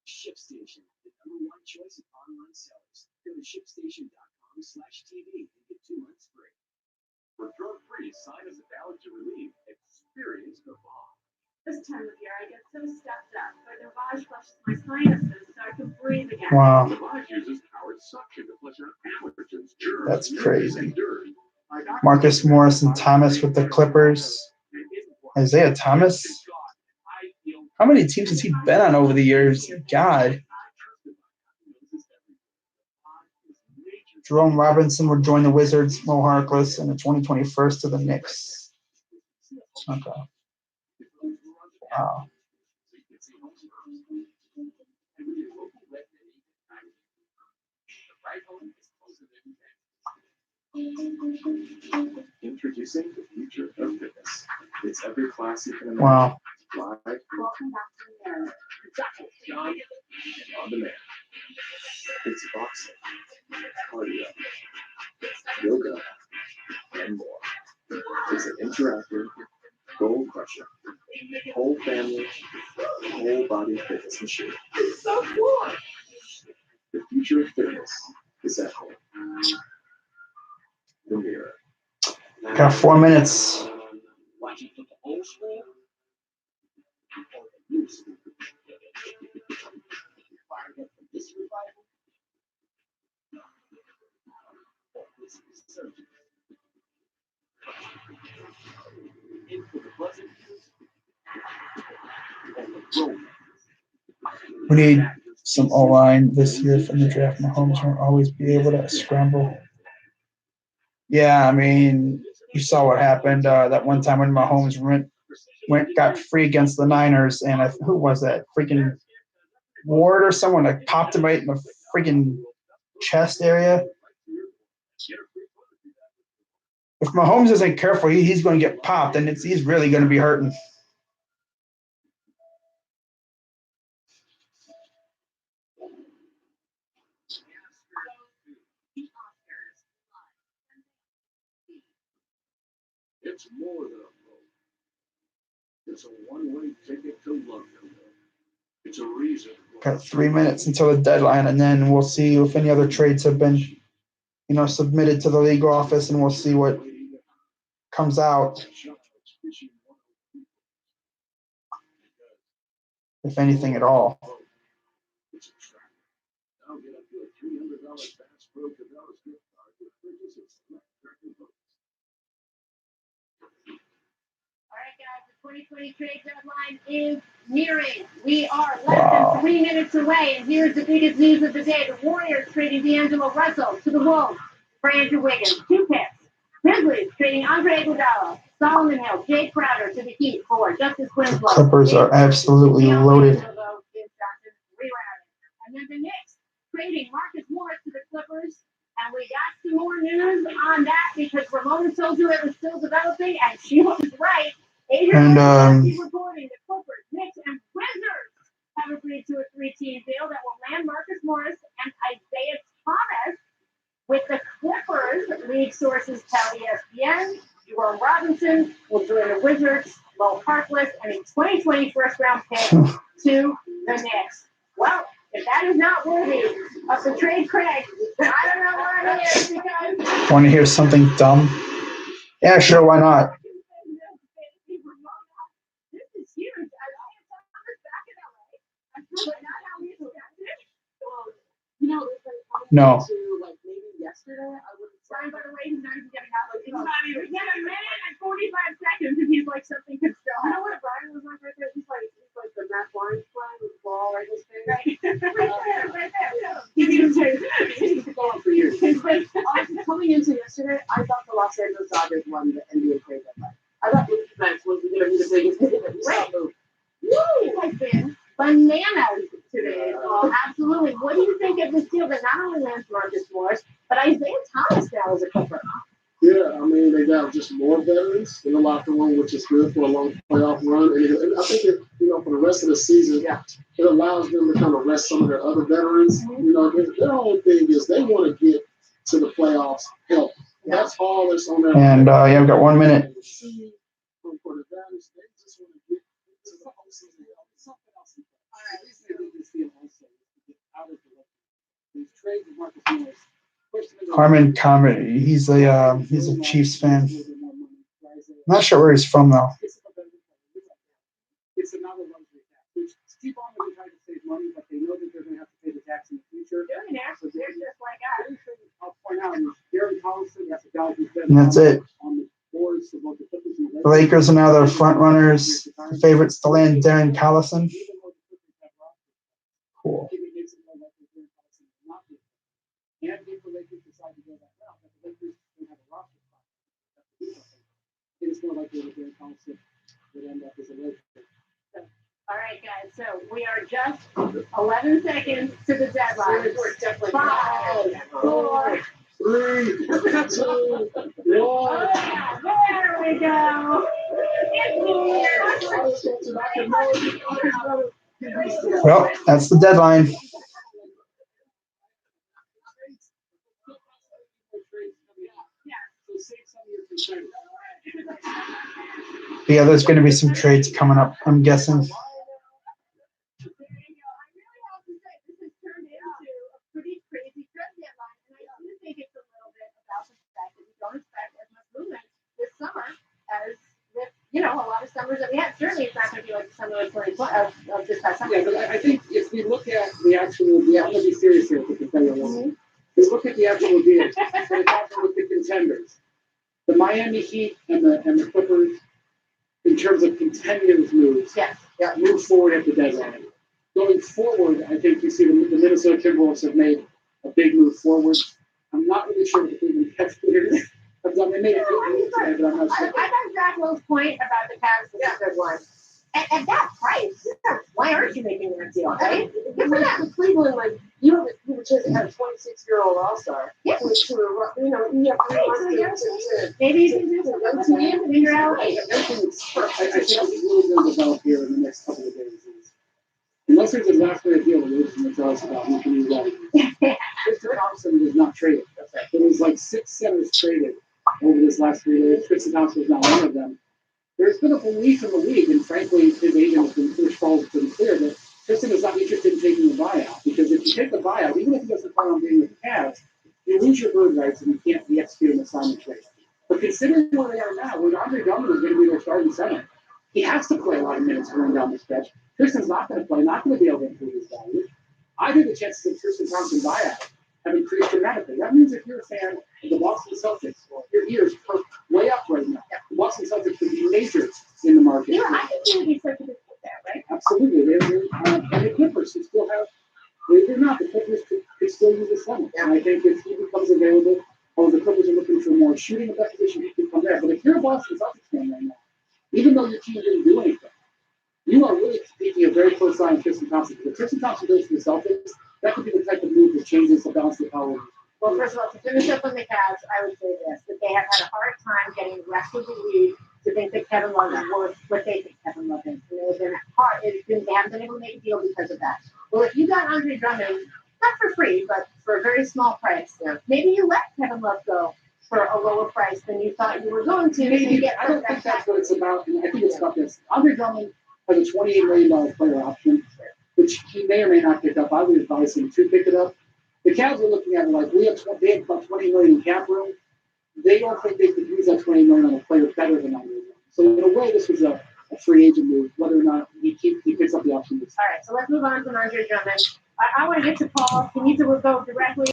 ShipStation, the #1 choice of online sellers. Go to ShipStation.com/TV and get 2 months free. For drug-free sinus and allergy relief, experience Gavage. This time of year, I get so stuffed up, but Gavage flushes my sinuses so I can breathe again. Wow, Gavage uses powered suction to flush out allergens, germs, that's mucus, crazy. and dirt. Marcus Morris and Thomas with the Clippers. Isaiah Thomas. How many teams has he been on over the years? God. Jerome Robinson will join the Wizards, Mo Harkless, in the 2021 to the Knicks. Okay. Wow. Introducing the future of fitness. It's every class you can imagine. Wow. Live Welcome back to America. and on demand. It's boxing, cardio, yoga, and more. It's an interactive, goal crusher, whole family, whole body fitness machine. It's so cool. The future of fitness is at home. The Mirror. Got 4 minutes. Watching from the old school or the new school. Fired up from this revival or this resurgence. In for the buzzing or the romance. We need some O-line this year from the draft. Mahomes won't always be able to scramble. Yeah, I mean, you saw what happened that one time when Mahomes got free against the Niners, and who was that? Freaking Ward or someone that popped him right in the freaking chest area. If Mahomes isn't careful, he's going to get popped, and he's really going to be hurting. It's more than a vote. It's a one-way ticket to London. It's a reason. Got 3 minutes until the deadline, and then we'll see if any other trades have been, submitted to the league office, and we'll see what comes out, if anything at all. I'll get up to a $300 Bass Pro Cabela's gift card with purchase of select record books. All right, guys, the 2020 trade deadline is nearing. We are less than 3 minutes away, and here's the biggest news of the day. The Warriors trading D'Angelo Russell to the Wolves for Andrew Wiggins. 2 picks. Grizzlies trading Andre Iguodala, Solomon Hill, Jay Crowder to the Heat for Justice Winslow. Clippers are absolutely loaded. And then the Knicks trading Marcus Morris to the Clippers. And we got some more news on that because Ramona told you it was still developing, and she was right. Adrian reporting the Clippers, Knicks, and Wizards have agreed to a 3-team deal that will land Marcus Morris and Isaiah Thomas. With the Clippers, league sources tell ESPN, Jerome Robinson will join the Wizards, Mo Harkless, and a 2020 first-round pick to the Knicks. Well, if that is not worthy of the trade, Craig, then I don't know what it is because... Want to hear something dumb? Yeah, sure, why not? This is huge. Isaiah Thomas back in LA. I feel like not how we expected. Well, No. to like maybe yesterday. know what Brian was like right there? He's like the Matt Barnes flag with the ball right in his face. Right there. He's been going for years. Honestly, coming into yesterday, I thought the Los Angeles Dodgers won the NBA trade deadline. I thought Mookie Betts was going to be the biggest hit that we saw move. Woo has been bananas today. Well, absolutely. What do you think of this deal that not only lands Marcus Morris, but Isaiah Thomas now is a Clipper? Yeah, I mean, they got just more veterans in the locker room, which is good for a long playoff run. And I think, for the rest of the season, it allows them to kind of rest some of their other veterans. Their whole thing is they want to get to the playoffs healthy. That's all that's on their And we've got 1 minute. For the veterans, they just want to get to the postseason healthy. Something else. All right, at least they need this deal also to get out of the way. These trades with Marcus Morris. Harmon Comedy. He's a Chiefs fan. Not sure where he's from though. It's another luxury tax. Which keep on really trying to save money, but they know that they're going to have to pay the tax in the future. They're just like us. I'll point out, Darren Collison, that's a guy who's been And that's it. on the boards of both the Clippers and The Lakers are now the front runners, the favorites to land Darren Collison. Cool. And if the Lakers decide to go that route, but the Lakers don't have a roster spot. It is more likely that Darren Collison would end up as a Laker. All right, guys. So we are just 11 seconds to the deadline. We're definitely 5, 4, 3, 2, 1. Oh, yeah, there we go. It's here. Well, that's the deadline. But yeah, there's going to be some trades coming up, I'm guessing. A lot of summers that we had. Certainly, it's not going to be like the summer of 2020 of this past summer. Yeah, but I think if we look at the actual, I'm going to be serious here with the contender. We look at the actual deals. So we talk with the contenders, the Miami Heat and the Clippers, in terms of contenders moves. Yes. Yeah, move forward at the deadline. Going forward, I think you see the Minnesota Timberwolves have made a big move forward. I'm not really sure what the Cleveland Cavaliers have done. They made a good move today, but I'm not sure. I thought Zach Lowe's point about the Cavs was a good one. At that price, why aren't you making that deal, right? Good for them. Cleveland, you have a chance to have a 26-year-old all-star. Yeah. You have 3 months to Maybe you can do something with him and figure out. I think it's really going to develop here in the next couple of days. Unless there's a last minute deal, we're going to tell us about who can use that. Tristan Thompson was not traded. There was like 6 centers traded over this last 3 days. Tristan Thompson was not one of them. There's been a belief in the league, and frankly, his agent has been clear that Tristan is not interested in taking the buyout, because if you take the buyout, even if he doesn't plan on being with the Cavs, you lose your bird rights and you can't be executed an assignment trade. But considering where they are now, when Andre Drummond is going to be their starting center, he has to play a lot of minutes going down the stretch. Tristan's not going to play, not going to be able to improve his value. I think the chances of Tristan Thompson buyout have increased dramatically. That means if you're a fan of the Boston Celtics, your ears perk way up right now. The Boston Celtics could be major in the market. Yeah, I think he would be such a good fit there, right? Absolutely. And the Clippers who still have, believe it or not, the Clippers could still use the center. And I think if he becomes available, or the Clippers are looking for more shooting at that position, he can come there. But if you're a Boston Celtics fan right now, even though your team didn't do anything, you are really keeping a very close eye on Tristan Thompson. If Tristan Thompson goes to the Celtics, that could be the type of move that changes the balance of power. Well, first of all, to finish up on the Cavs, I would say this, that they have had a hard time getting the rest of the league to think that Kevin Love is worth what they think Kevin Love is. And they haven't been able to make a deal because of that. Well, if you got Andre Drummond, not for free, but for a very small price, maybe you let Kevin Love go for a lower price than you thought you were going to. I don't think that's what it's about. And I think it's about this. Andre Drummond has a $28 million player option, which he may or may not pick up. I would advise him to pick it up. The Cavs are looking at it like they have about $20 million in cap room. They don't think they could use that $20 million on a player better than Andre Drummond. So in a way, this was a free agent move, whether or not he picks up the option. All right, so let's move on from Andre Drummond. I want to get to Paul. Can you go directly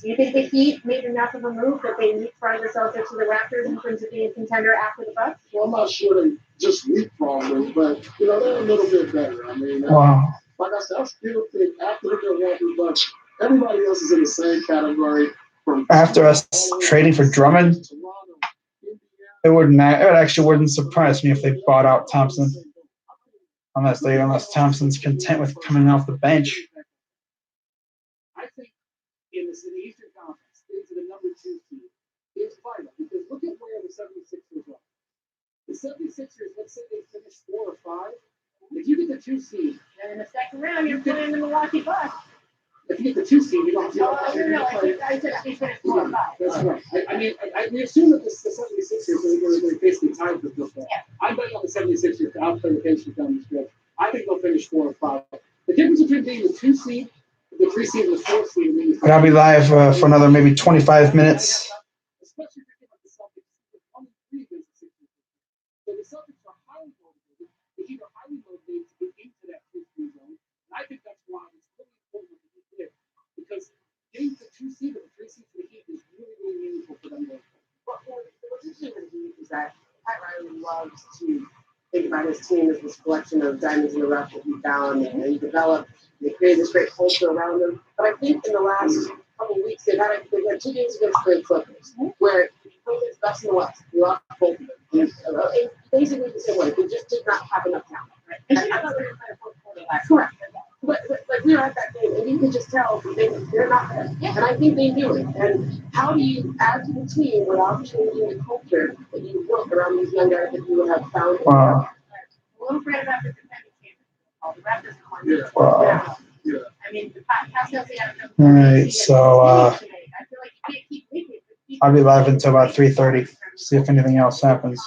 Do you think the Heat made enough of a move that they leapfrogged the Celtics to the Raptors in terms of being a contender after the Bucks? Well, I'm not sure they just leapfrogged them, but they're a little bit better. I mean, Wow. like I said, I still think after the Milwaukee Bucks, everybody else is in the same category. From After us trading for Drummond, it actually wouldn't surprise me if they bought out Thompson, unless Thompson's content with coming off the bench. I think in the Eastern Conference, into the number 2 team is vital because look at where the 76ers are. The 76ers, let's say they finish 4 or 5. If you get the 2 seed, And in the second round, you're playing the Milwaukee Bucks. if you get the 2 seed, you don't have Oh, no, I said they finished 4 or 5. That's right. We assume that the 76ers are basically tied with this. Yeah. I'm betting on the 76ers to outplay the Pacers down the stretch. I think they'll finish 4 or 5. The difference between being the 2 seed, the 3 seed, and the 4 seed means. But I'll be live for another maybe 25 minutes. Especially if you're thinking about the Celtics, there's only 3 against the Sixers. So the Celtics are highly motivated. They're either highly motivated to get into that 2-3 zone. And I think that's why it's really important what they did. Because getting the 2 seed or the 3 seed to the Heat is really, really meaningful for them. What's interesting with the Heat is that Pat Riley loves to think about his team as this collection of diamonds in the rough that he found and he developed. They created this great culture around them. But I think in the last couple of weeks, they've had 2 games against the Clippers where he played his best in the West. He lost both of them. And basically the same way. They just did not have enough talent. Right? And I thought they were playing fourth quarter last. Correct. But we were at that game, and you can just tell they're not there. Yeah. And I think they do it. And how do you add to the team without changing the culture that you built around these young guys that you would have found? Wow. A little afraid about the defending champions. The Raptors won. Yeah. Wow. Yeah. I mean, Pascal Siakam. All right, so I feel like you can't keep leaking. I'll be live until about 3:30. See if anything else happens.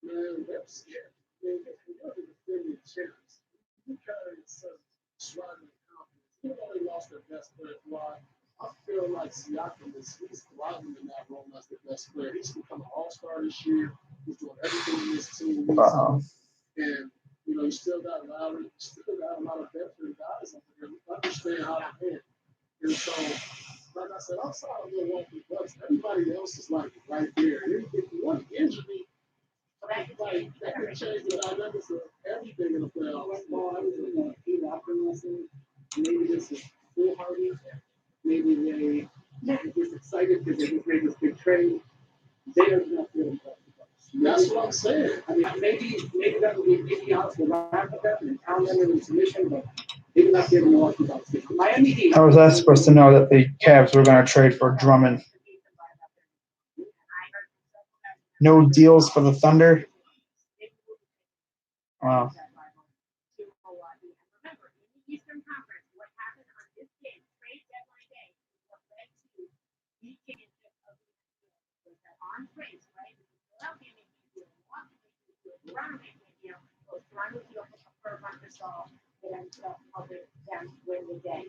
Man, that's scared. Man, they're the defending champs. You carry such swagger and confidence. You only lost their best player. Why? I feel like Siakam he's thriving in that role as the best player. He's become an all-star this year. He's doing everything in this team. Wow. And, you still got Lowry. You still got a lot of veteran guys up there who understand how to win. And so, like I said, outside of Milwaukee Bucks, everybody else is like right there. And if one injury, that could change the dynamics of everything in the playoffs. Well, I was in the locker lesson. Maybe this is foolhardy. Maybe they're just excited because they just made this big trade. They are not feeling Bucks. That's what I'm saying. I mean, maybe that would be maybe out to wrap up that and pound them in submission, but maybe not giving Milwaukee Bucks. Miami Heat. How was I supposed to know that the Cavs were going to trade for Drummond? No deals for the Thunder? Wow.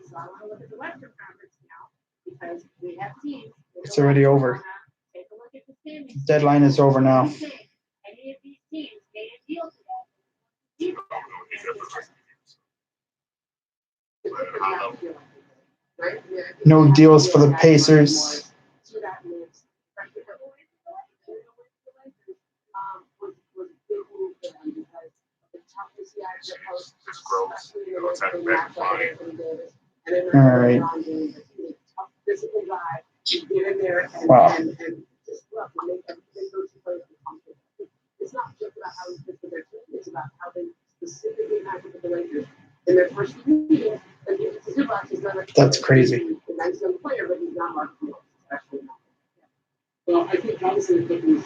So I want to look at the Western Conference now because we have teams. It's already over. Take a look at the standings. Deadline is over now. Any of these teams made a deal today. No deals for the Pacers. All right. Wow. It's not just about how he fits with their team, it's about how they specifically match with the Lakers in their first meeting. That's crazy. A nice young player, but he's not Mark Fields. Actually not. Well, I think obviously the Clippers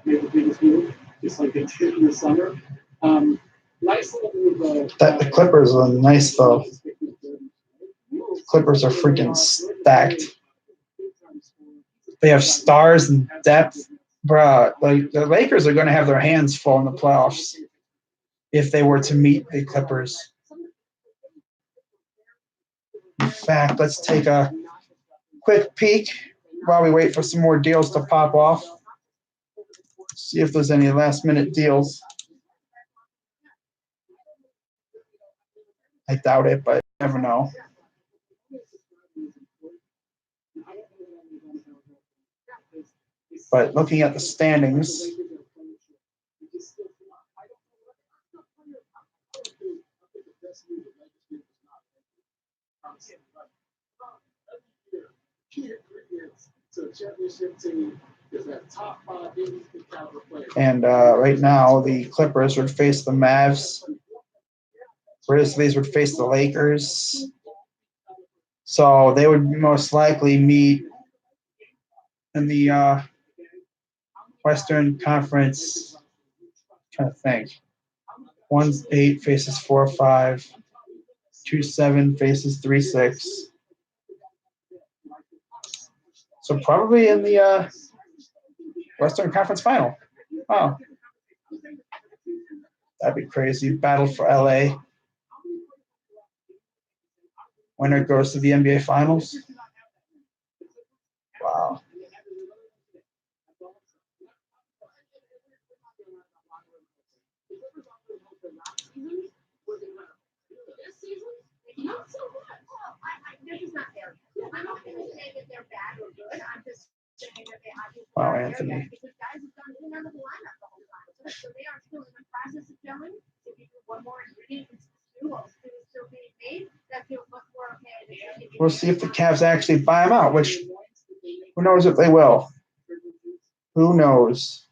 made the biggest move, just like they did in the summer. Nice little move. The Clippers are nice though. Clippers are freaking stacked. They have stars and depth. Bruh, like the Lakers are going to have their hands full in the playoffs if they were to meet the Clippers. In fact, let's take a quick peek while we wait for some more deals to pop off. See if there's any last-minute deals. I doubt it, but you never know. But looking at the standings, So championship team is that top 5 MVP caliber player. and right now the Clippers would face the Mavs. Grizzlies would face the Lakers. So they would most likely meet in the Western Conference. I'm trying to think. 1-8 faces 4-5. 2-7 faces 3-6. So probably in the Western Conference Final. Wow. That'd be crazy. Battle for LA. Winner goes to the NBA Finals. Wow. This season, not so much. This is not there. I'm not going to say that they're bad or good. I'm just saying that they obviously Wow, are Anthony. there because guys have gone in and out of the lineup the whole time. So they are still in the process of gelling. If you do one more ingredient into the stew while the stew is still being made, that feels much more okay. We'll see if the Cavs actually buy him out, which who knows if they will. Who knows?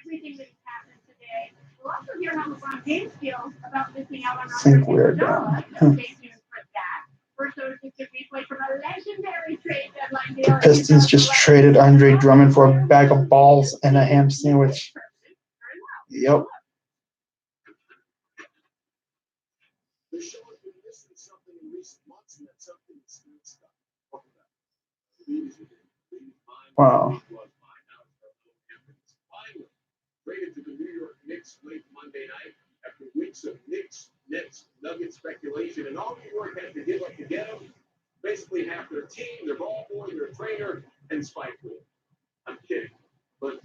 Everything that has happened today. We'll also hear how LeBron James feels about missing out on Think we're done. Stay tuned for that. First, notice a replay from a legendary trade deadline deal. The Pistons just traded Andre Drummond for a bag of balls and a ham sandwich. Yep. The show has been missing something in recent months, and that something is still stuck. Wow. Finally, traded to the New York Knicks late Monday night after weeks of Knicks, Nets, Nugget speculation, and all New York had to give up to get them. Basically, half their team, their ball boy, their trainer, and Spike Lee. I'm kidding, but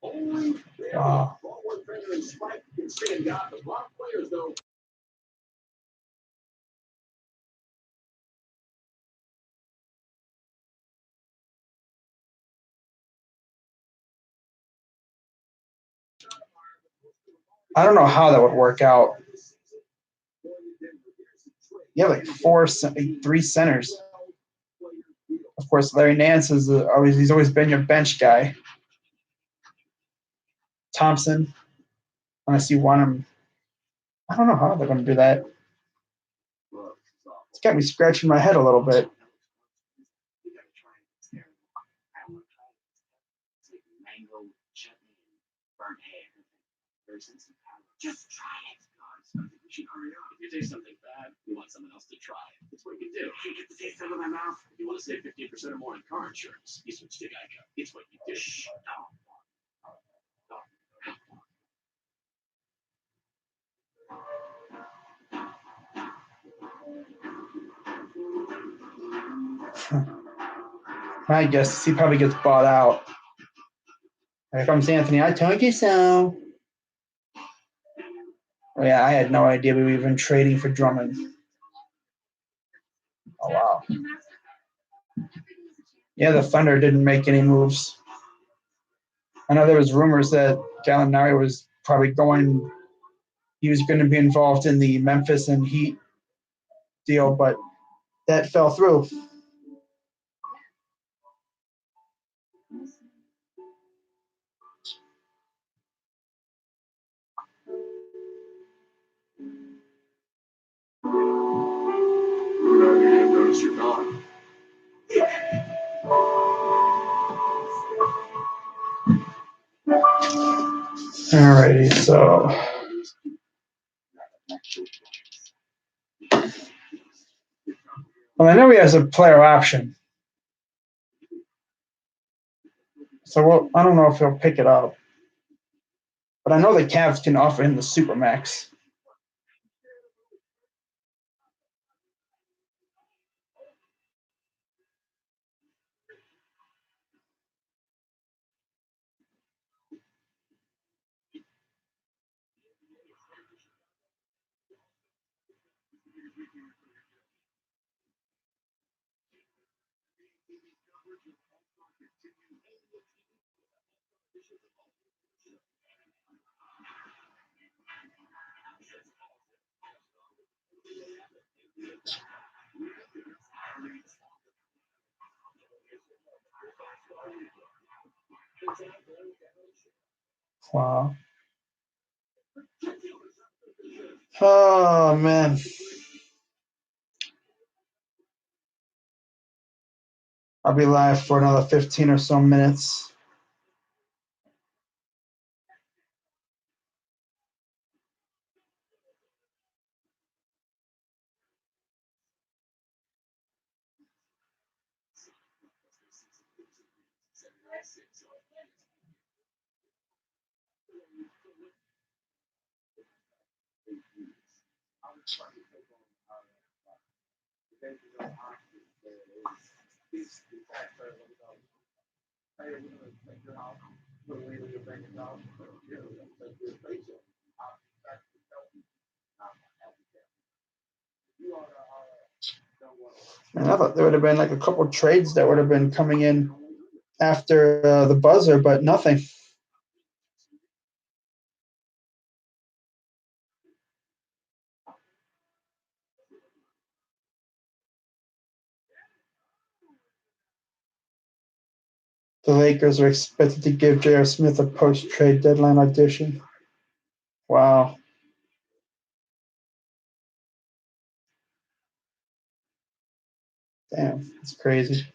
only their ball boy, trainer, and Spike can stand God. The block players, though. I don't know how that would work out. You have like three centers. Of course, Larry Nance is he's always been your bench guy. Thompson, unless you want him. I don't know how they're going to do that. It's got me scratching my head a little bit. Just try it. God, we should hurry up. If you taste something bad, you want someone else to try it. That's what you do. You get the taste out of my mouth. If you want to save 15% or more on car insurance, you switch to Geico. It's what you do. Shh. My guess is he probably gets bought out. Here comes Anthony. I told you so. Oh, yeah, I had no idea we were even trading for Drummond. Oh, wow. Yeah, the Thunder didn't make any moves. I know there was rumors that Gallinari was probably he was going to be involved in the Memphis and Heat deal, but that fell through. Notice you're gone. Alrighty, so I know he has a player option. So I don't know if he'll pick it up. But I know the Cavs can offer him the Supermax. Wow. Oh, man. I'll be live for another 15 or so minutes. And I thought there would have been like a couple trades that would have been coming in after the buzzer, but nothing. The Lakers are expected to give J.R. Smith a post-trade deadline audition. Wow. Damn, it's crazy.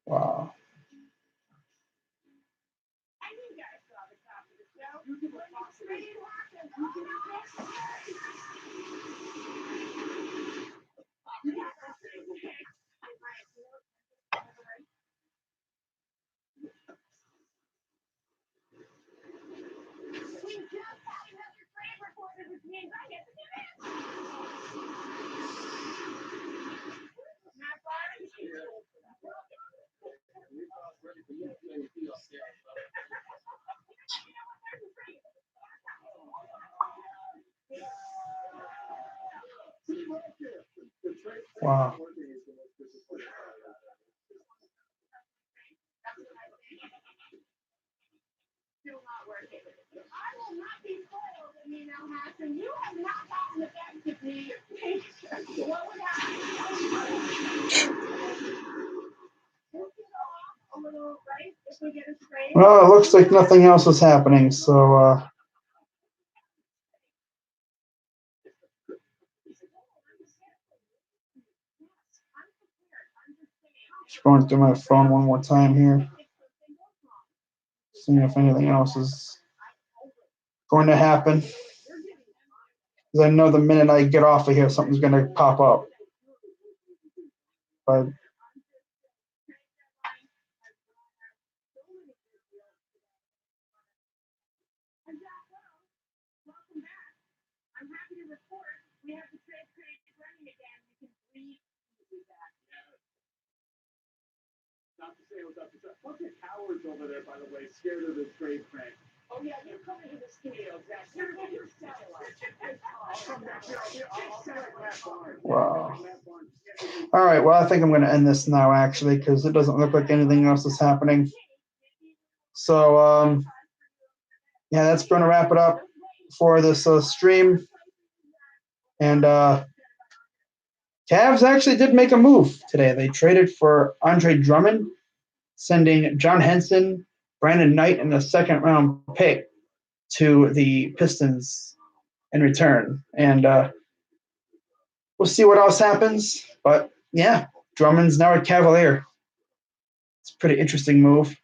Wow. Wow. Still not working. I will not be spoiled, Amino Hassan. You have not gotten the best of me. What would happen? A little, right? If we get a trade. Well, it looks like nothing else is happening, so just going through my phone one more time here, seeing if anything else is going to happen. Because I know the minute I get off of here, something's going to pop up. But Welcome back. I'm happy to report we have the trade page running again. We can read that. Not to say what's up to say. Bunch of cowards over there, by the way, scared of this trade prank. Oh yeah, you're coming to the studio, Zach. You're going to satellite. I'll come back here. I'll be like Matt Barnes. wow. All right, well, I think I'm going to end this now, actually, because it doesn't look like anything else is happening. So, yeah, that's going to wrap it up for this stream. And Cavs actually did make a move today. They traded for Andre Drummond, sending John Henson, Brandon Knight, and a second-round pick to the Pistons in return. And we'll see what else happens. But, yeah, Drummond's now a Cavalier. It's a pretty interesting move.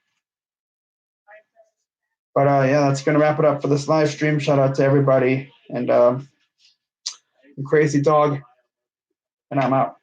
But, yeah, that's going to wrap it up for this live stream. Shout out to everybody. And Crazy Dog. And I'm out.